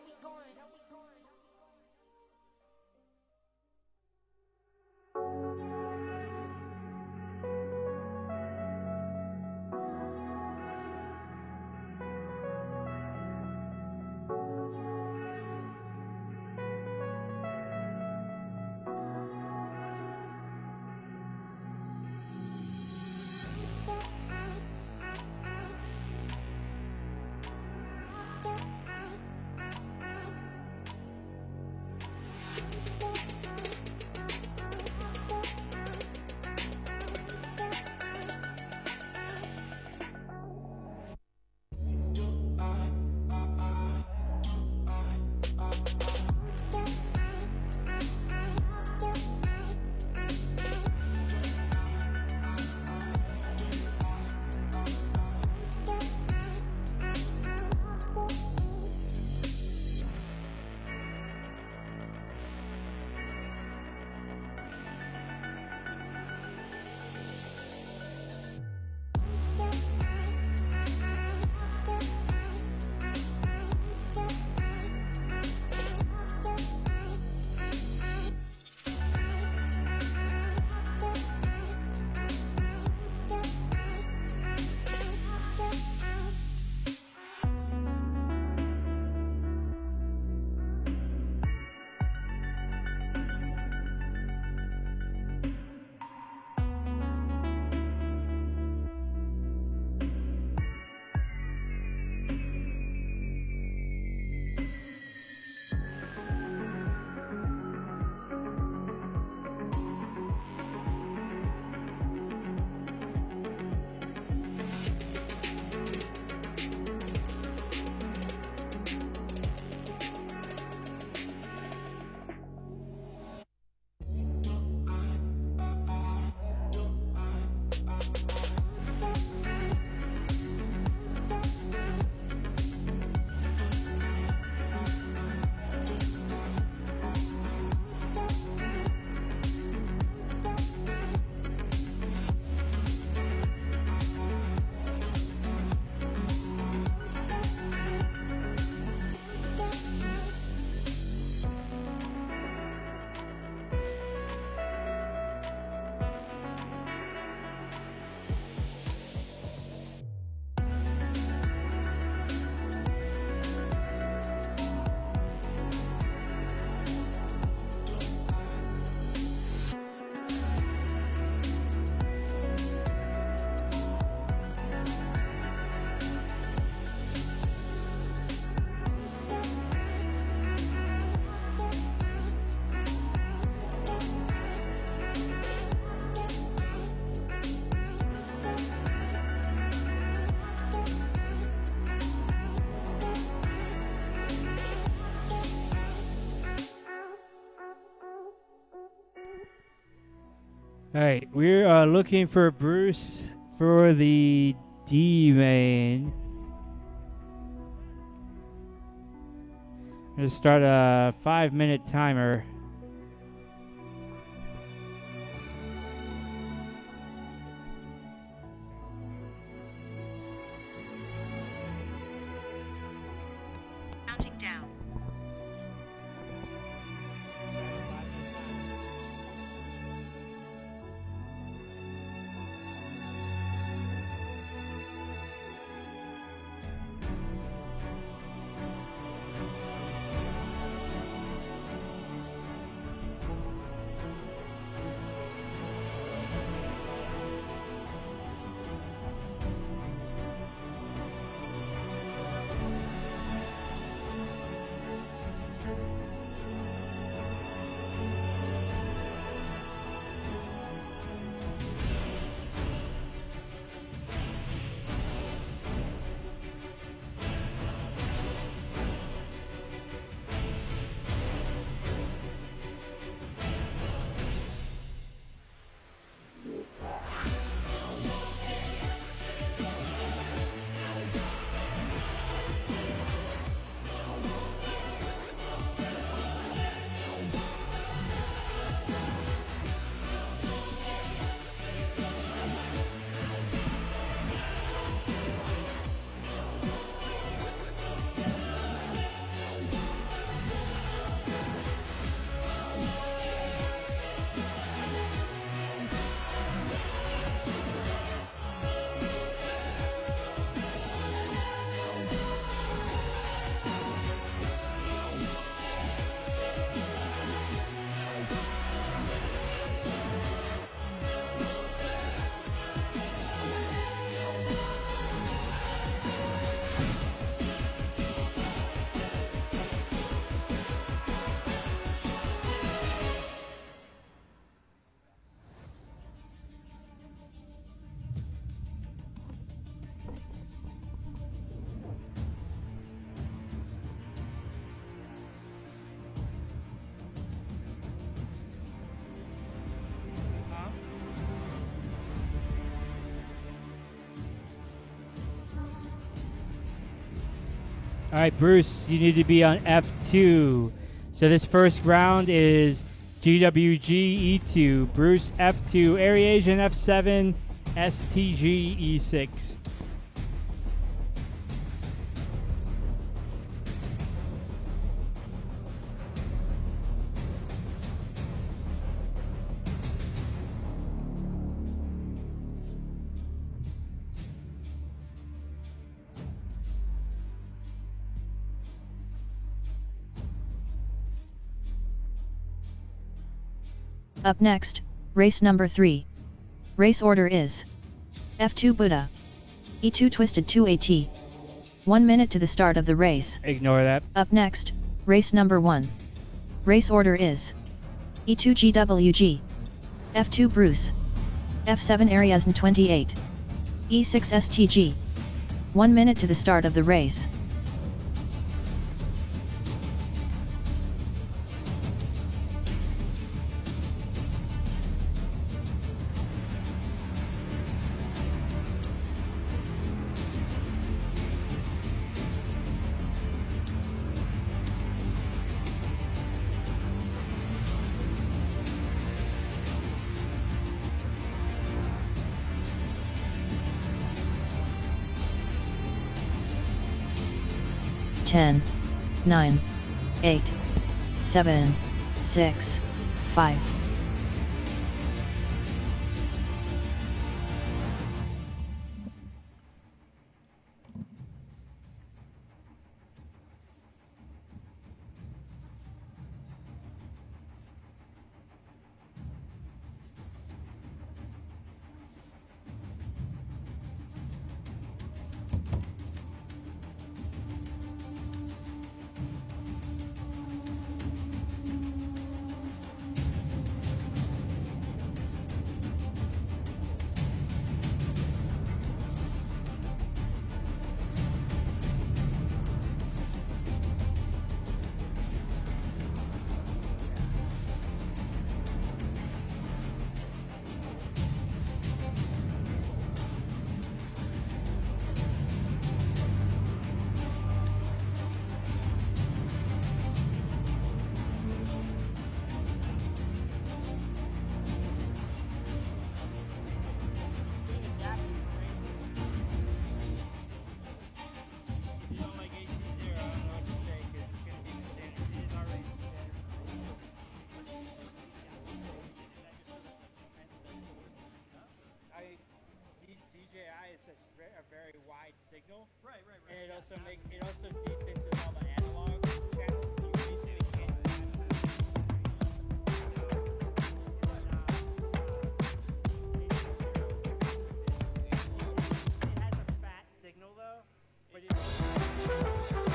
S1: All right, we're looking for Bruce for the D main. I'm gonna start a 5-minute timer. All right, Bruce, you need to be on F2. So this first round is GWG E2, Bruce F2, Ariasian F7, STG E6.
S2: Up next, race number 3. Race order is F2 Buddha, E2 Twisted 2AT. 1 minute to the start of the race.
S1: Ignore that.
S2: Up next, race number 1. Race order is E2 GWG, F2 Bruce, F7 Ariasn 28, E6 STG. 1 minute to the start of the race. Ten, 9, 8, 7, 6, 5.
S1: Signal. Right. And it also desenses all the analog channels. So you basically can't. It has a fat signal though, but it's why it's not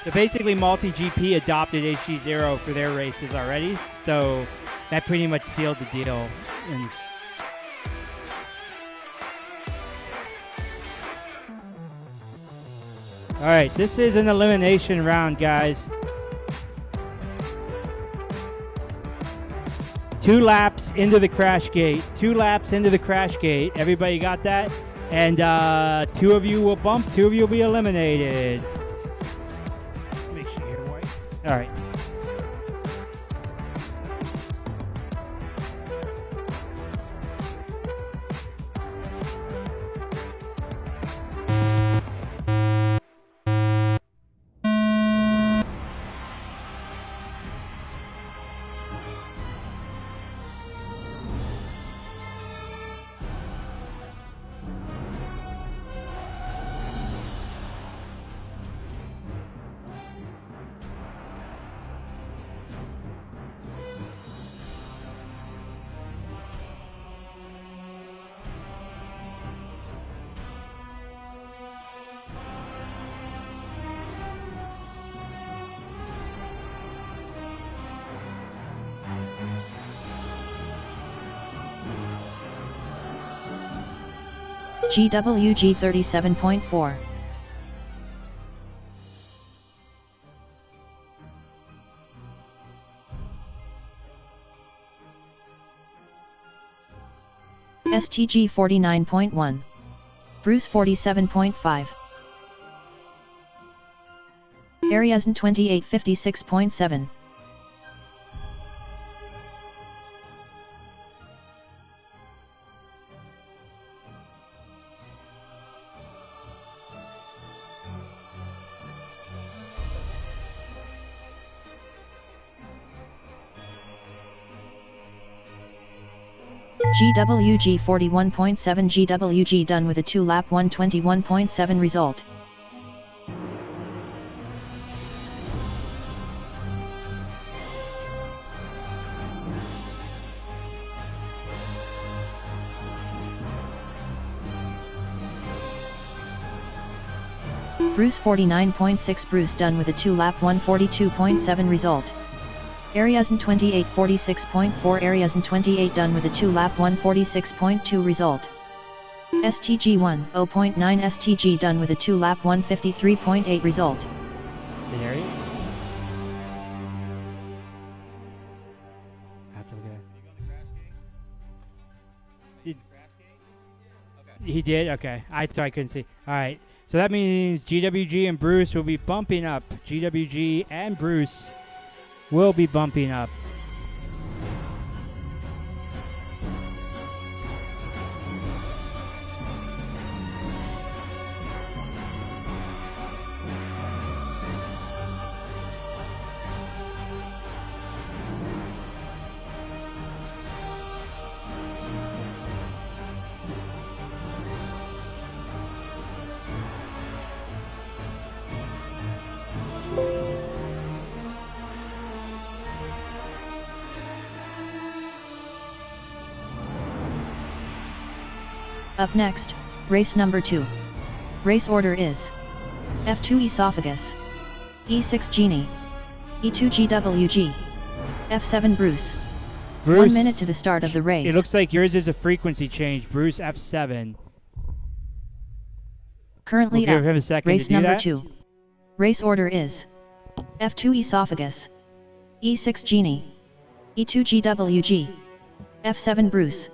S1: So basically, Multi-GP adopted HD0 for their races already, so that pretty much sealed the deal. And all right, this is an elimination round, guys. 2 laps into the crash gate. 2 laps into the crash gate. Everybody got that? And 2 of you will bump, 2 of you will be eliminated. Make sure you're white. All right.
S2: GWG 37.4. STG 49.1. Bruce 47.5. Ariasn 2856.7. GWG 41.7. GWG done with a 2-lap 121.7 result. Bruce 49.6. Bruce done with a 2-lap 142.7 result. Ariasn 2846.4. Ariasn 28 done with a 2-lap 146.2 result. STG 10.9. STG done with a 2-lap 153.8 result.
S1: Did Arias? I have to look at it. He did? Okay. I couldn't see. All right. So that means GWG and Bruce will be bumping up. GWG and Bruce will be bumping up.
S2: Up next, race number 2. Race order is F2 Esophagus, E6 Genie, E2 GWG, F7 Bruce.
S1: Bruce,
S2: 1 minute to the start of the race.
S1: It looks like yours is a frequency change. Bruce F7.
S2: Currently
S1: we'll
S2: up,
S1: give him a second
S2: race
S1: to do
S2: number
S1: that.
S2: 2. Race order is F2 Esophagus, E6 Genie, E2 GWG, F7 Bruce.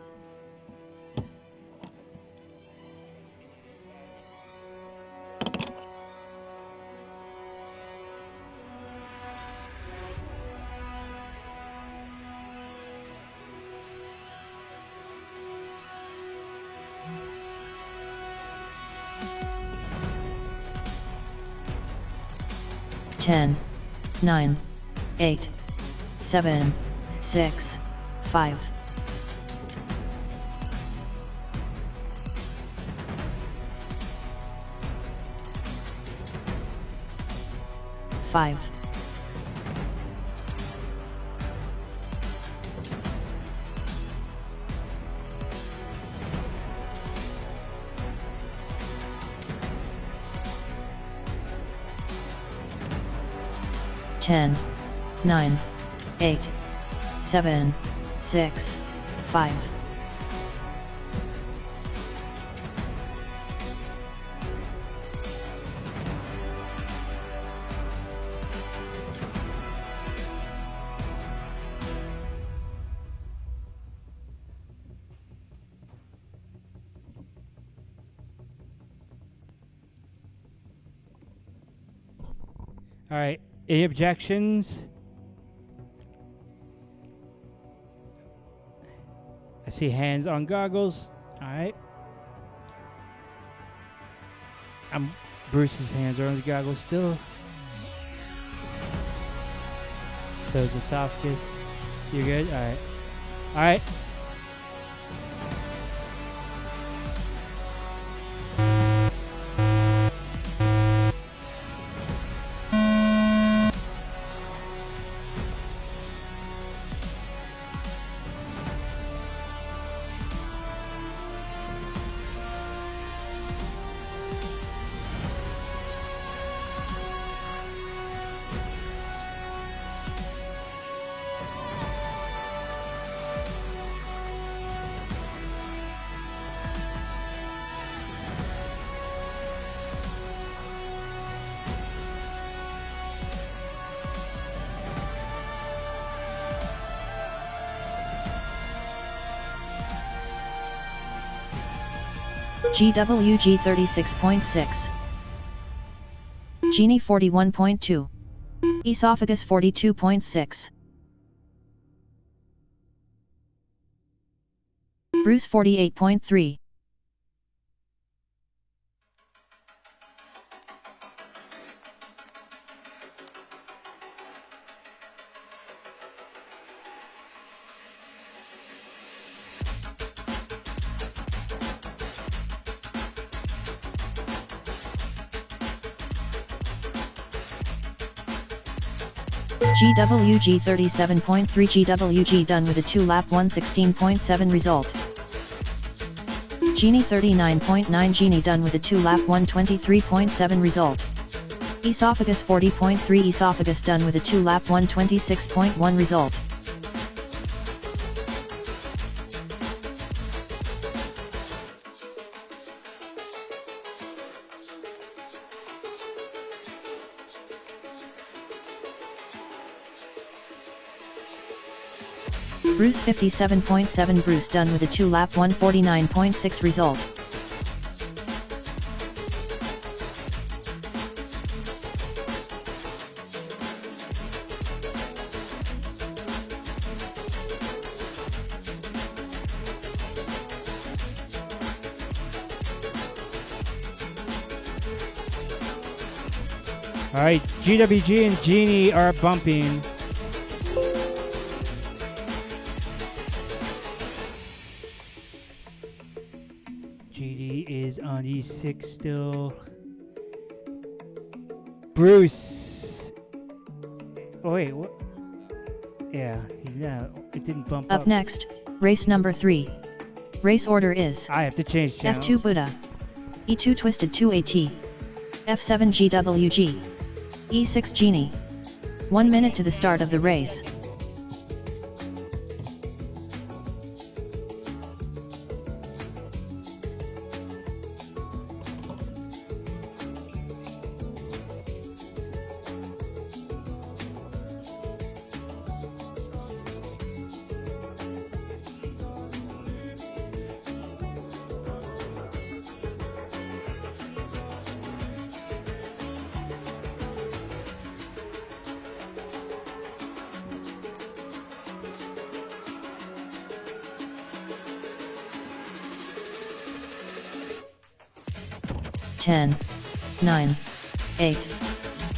S2: Ten, 9, 8, 7, 6, 5. 5. 10, 9, 8, 7, 6, 5.
S1: All right. Any objections? I see hands on goggles. All right. Bruce's hands are on the goggles still. So is esophagus. You're good? All right. All right.
S2: GWG 36.6. Genie 41.2. Esophagus 42.6. Bruce 48.3. GWG 37.3. GWG done with a 2-lap 116.7 result. Genie 39.9. Genie done with a 2-lap 123.7 result. Esophagus 40.3. Esophagus done with a 2-lap 126.1 result. Bruce 57.7. Bruce done with a 2-lap 149.6 result.
S1: All right, GWG and Genie are bumping. Is on E6 still. Bruce. Oh wait, what? Yeah, he's not. It didn't bump up.
S2: Up next, race number 3. Race order is
S1: I have to change channels.
S2: F2 Buddha, E2 Twisted 2AT, F7 GWG, E6 Genie. 1 minute to the start of the race. Ten, 9, 8,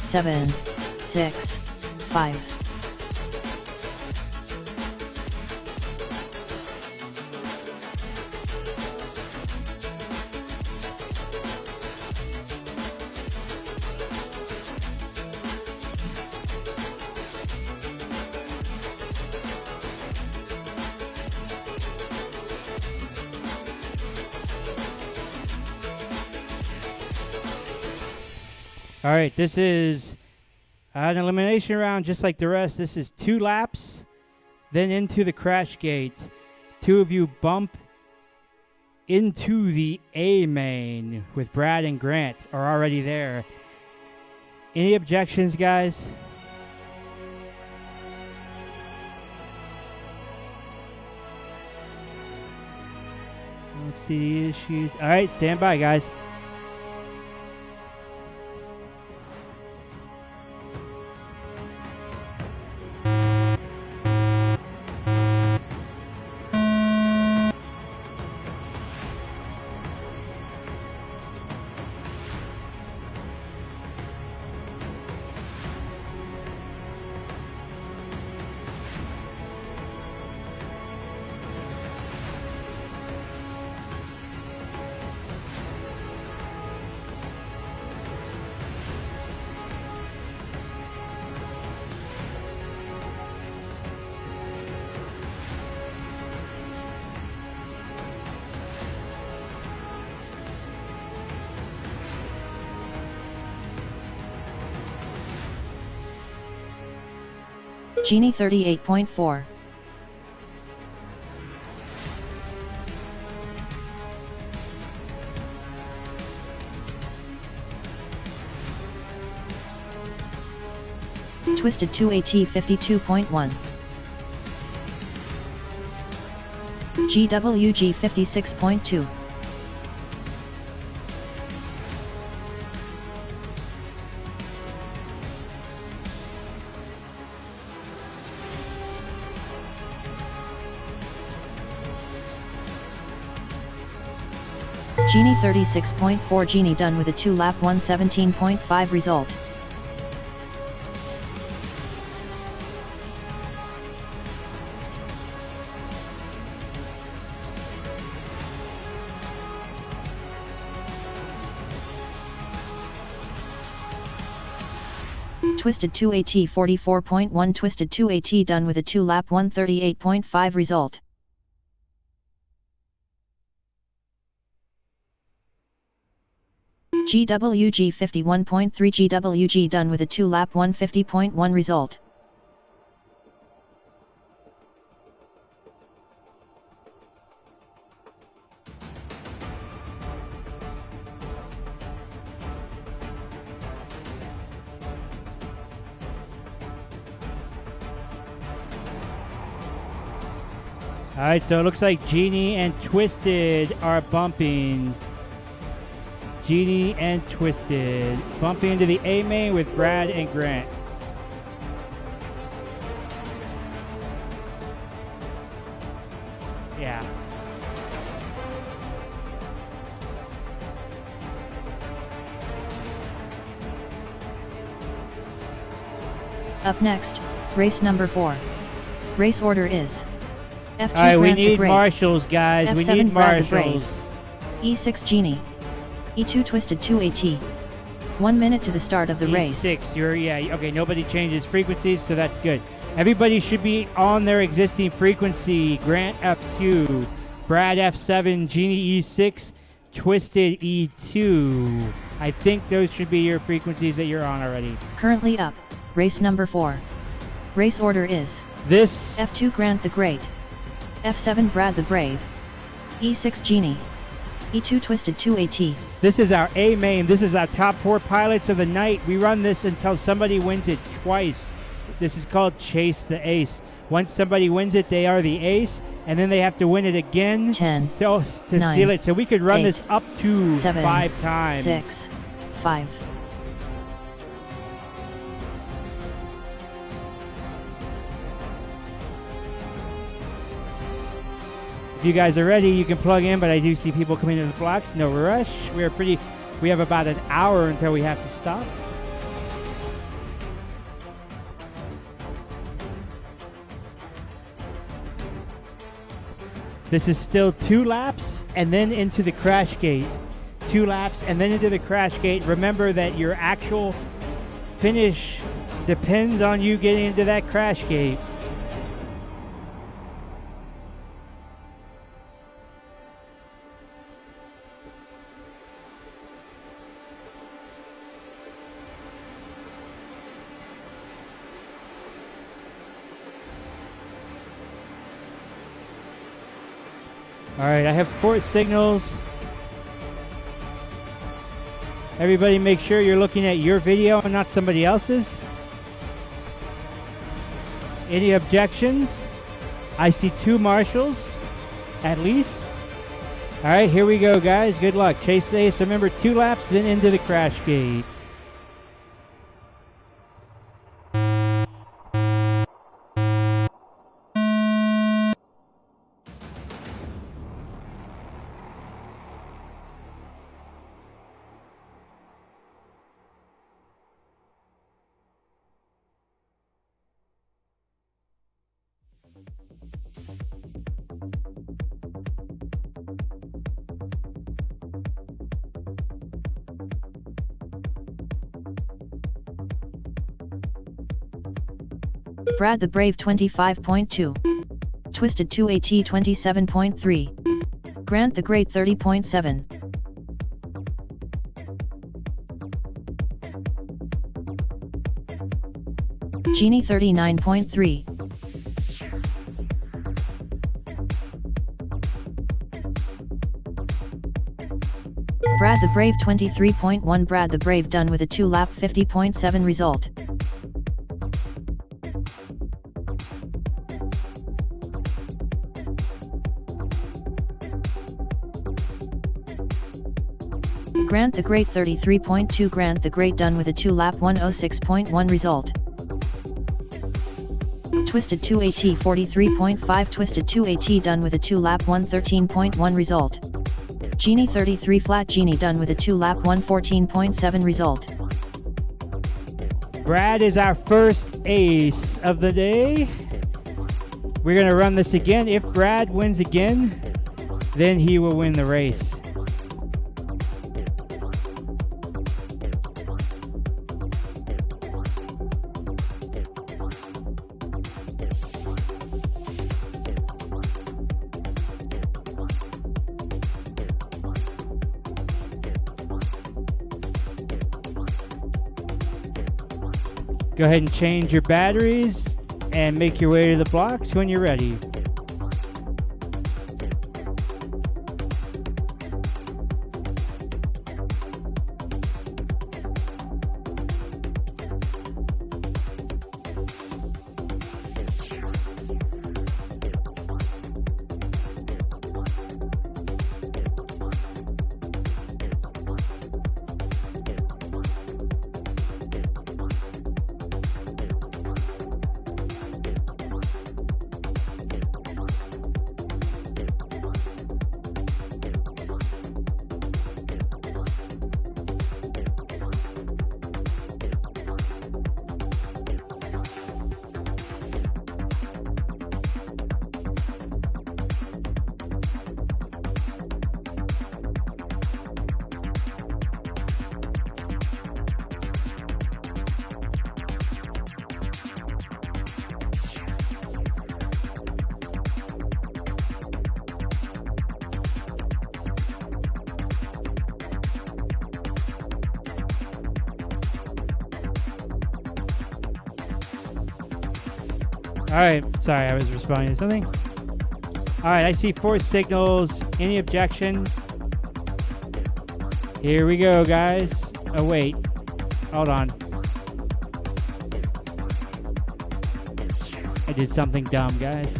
S2: 7, 6, 5.
S1: All right, this is an elimination round just like the rest. This is 2 laps, then into the crash gate. 2 of you bump into the A main with Brad and Grant are already there. Any objections, guys? Let's see the issues. All right, stand by, guys.
S2: Genie 38.4. Twisted 2AT 52.1. GWG 56.2. Genie 36.4. Genie done with a 2-lap 117.5 result. Twisted 2AT 44.1. Twisted 2AT done with a 2-lap 138.5 result. GWG 51.3. GWG done with a 2-lap 150.1 result.
S1: Alright, so it looks like Genie and Twisted are bumping. Genie and Twisted bumping into the A main with Brad and Grant. Yeah.
S2: Up next, race number 4. Race order is F2
S1: Alright, we
S2: Grant the
S1: need
S2: Great,
S1: marshals, guys.
S2: F7
S1: We need
S2: Brad the Brave,
S1: marshals.
S2: E6 Genie, E2 Twisted 2AT. 1 minute to the start of the race.
S1: E6, okay, nobody changes frequencies, so that's good. Everybody should be on their existing frequency. Grant F2, Brad F7, Genie E6, Twisted E2. I think those should be your frequencies that you're on already.
S2: Currently up, race number 4. Race order is
S1: This
S2: F2 Grant the Great, F7 Brad the Brave, E6 Genie, E2 Twisted 2AT.
S1: This is our A main. This is our top 4 pilots of the night. We run this until somebody wins it twice. This is called Chase the Ace. Once somebody wins it, they are the ace, and then they have to win it again
S2: 10,
S1: to
S2: 9,
S1: seal it. So we could run
S2: 8,
S1: this up to
S2: 7,
S1: 5 times.
S2: 6, 5.
S1: If you guys are ready, you can plug in, but I do see people coming in the blocks. No rush. We have about an hour until we have to stop. This is still 2 laps and then into the crash gate. 2 laps and then into the crash gate. Remember that your actual finish depends on you getting into that crash gate. All right, I have 4 signals. Everybody make sure you're looking at your video and not somebody else's. Any objections? I see 2 marshals, at least. All right, here we go, guys. Good luck. Chase the Ace. Remember, 2 laps, then into the crash gate.
S2: Brad the Brave 25.2. Twisted 2AT 27.3. Grant the Great 30.7. Genie 39.3. Brad the Brave 23.1. Brad the Brave done with a 2-lap 50.7 result. Grant the Great 33.2. Grant the Great done with a 2-lap 106.1 result. Twisted 2AT 43.5. Twisted 2AT done with a 2-lap 113.1 result. Genie 33 flat. Genie done with a 2-lap 114.7 result.
S1: Brad is our first ace of the day. We're going to run this again. If Brad wins again, then he will win the race. Go ahead and change your batteries and make your way to the blocks when you're ready. Alright, sorry, I was responding to something. Alright, I see 4 signals. Any objections? Here we go, guys. Oh, wait. Hold on. I did something dumb, guys.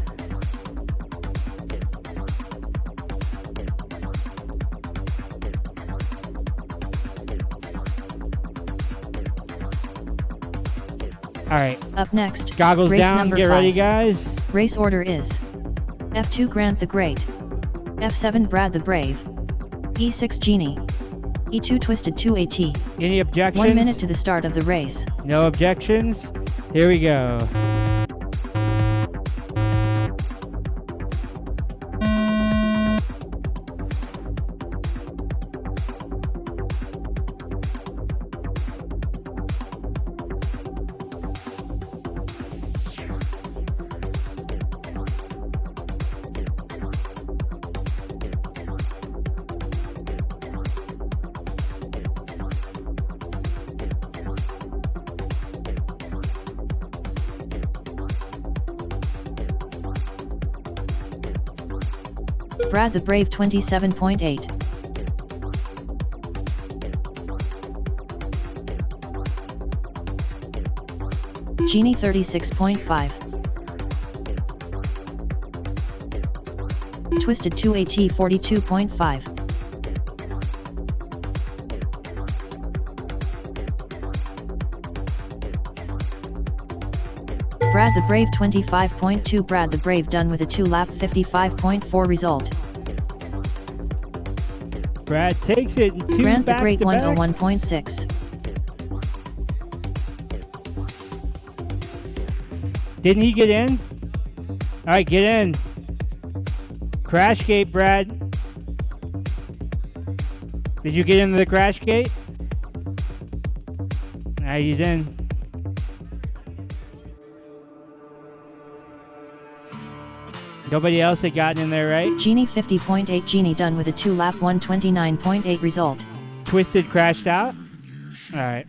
S1: Alright.
S2: Up next,
S1: Goggles
S2: race
S1: down,
S2: number
S1: get
S2: 5.
S1: ready, guys.
S2: Race order is F2 Grant the Great, F7 Brad the Brave, E6 Genie, E2 Twisted 2AT.
S1: Any objections?
S2: 1 minute to the start of the race.
S1: No objections? Here we go.
S2: Brad the Brave 27.8. Genie 36.5. Twisted 2AT 42.5. Brad the Brave 25.2. Brad the Brave done with a 2-lap 55.4 result.
S1: Brad takes it in 2
S2: Grant the Great
S1: back-to-backs.
S2: 101.6.
S1: Didn't he get in? Alright, get in. Crash gate, Brad. Did you get into the crash gate? Alright, he's in. Nobody else had gotten in there, right?
S2: Genie 50.8. Genie done with a 2-lap 129.8 result.
S1: Twisted crashed out? Alright.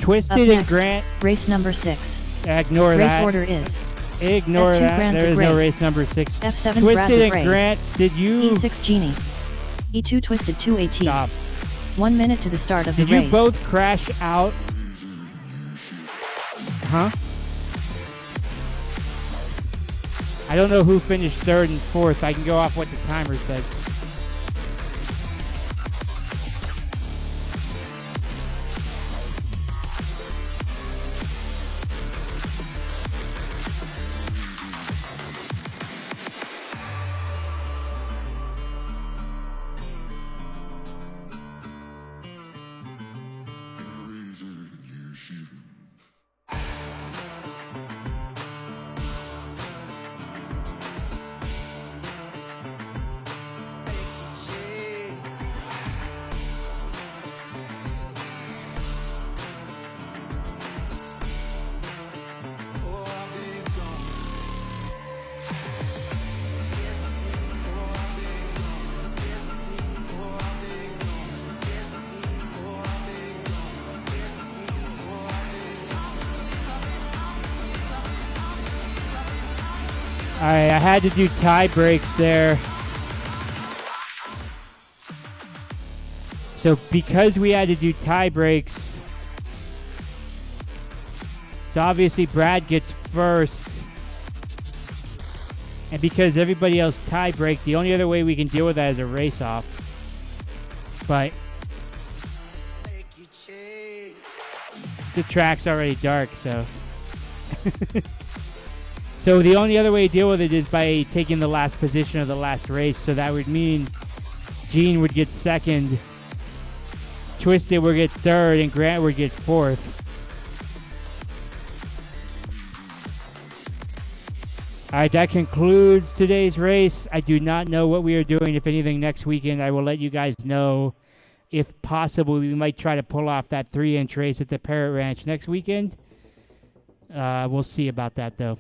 S1: Twisted
S2: Up
S1: and
S2: next,
S1: Grant.
S2: race number 6.
S1: Ignore
S2: Race
S1: that.
S2: order is
S1: Ignore
S2: F2
S1: that.
S2: Grant
S1: There
S2: the
S1: is no
S2: Great.
S1: race number 6.
S2: F7 Brad
S1: Twisted
S2: the
S1: and
S2: Brave.
S1: Grant, did you
S2: E6 Genie. E2 Twisted 2 AT.
S1: stop?
S2: 1 minute to the start of
S1: Did
S2: the
S1: you
S2: race.
S1: both crash out? Huh? I don't know who finished 3rd and 4th. I can go off what the timer said. Alright, I had to do tie breaks there. So because we had to do tie breaks, so obviously Brad gets first. And because everybody else tie break, the only other way we can deal with that is a race off. But the track's already dark, so so the only other way to deal with it is by taking the last position of the last race. So that would mean Gene would get 2nd, Twisted would get 3rd, and Grant would get 4th. Alright, that concludes today's race. I do not know what we are doing, if anything, next weekend. I will let you guys know. If possible, we might try to pull off that 3-inch race at the Parrot Ranch next weekend. We'll see about that, though.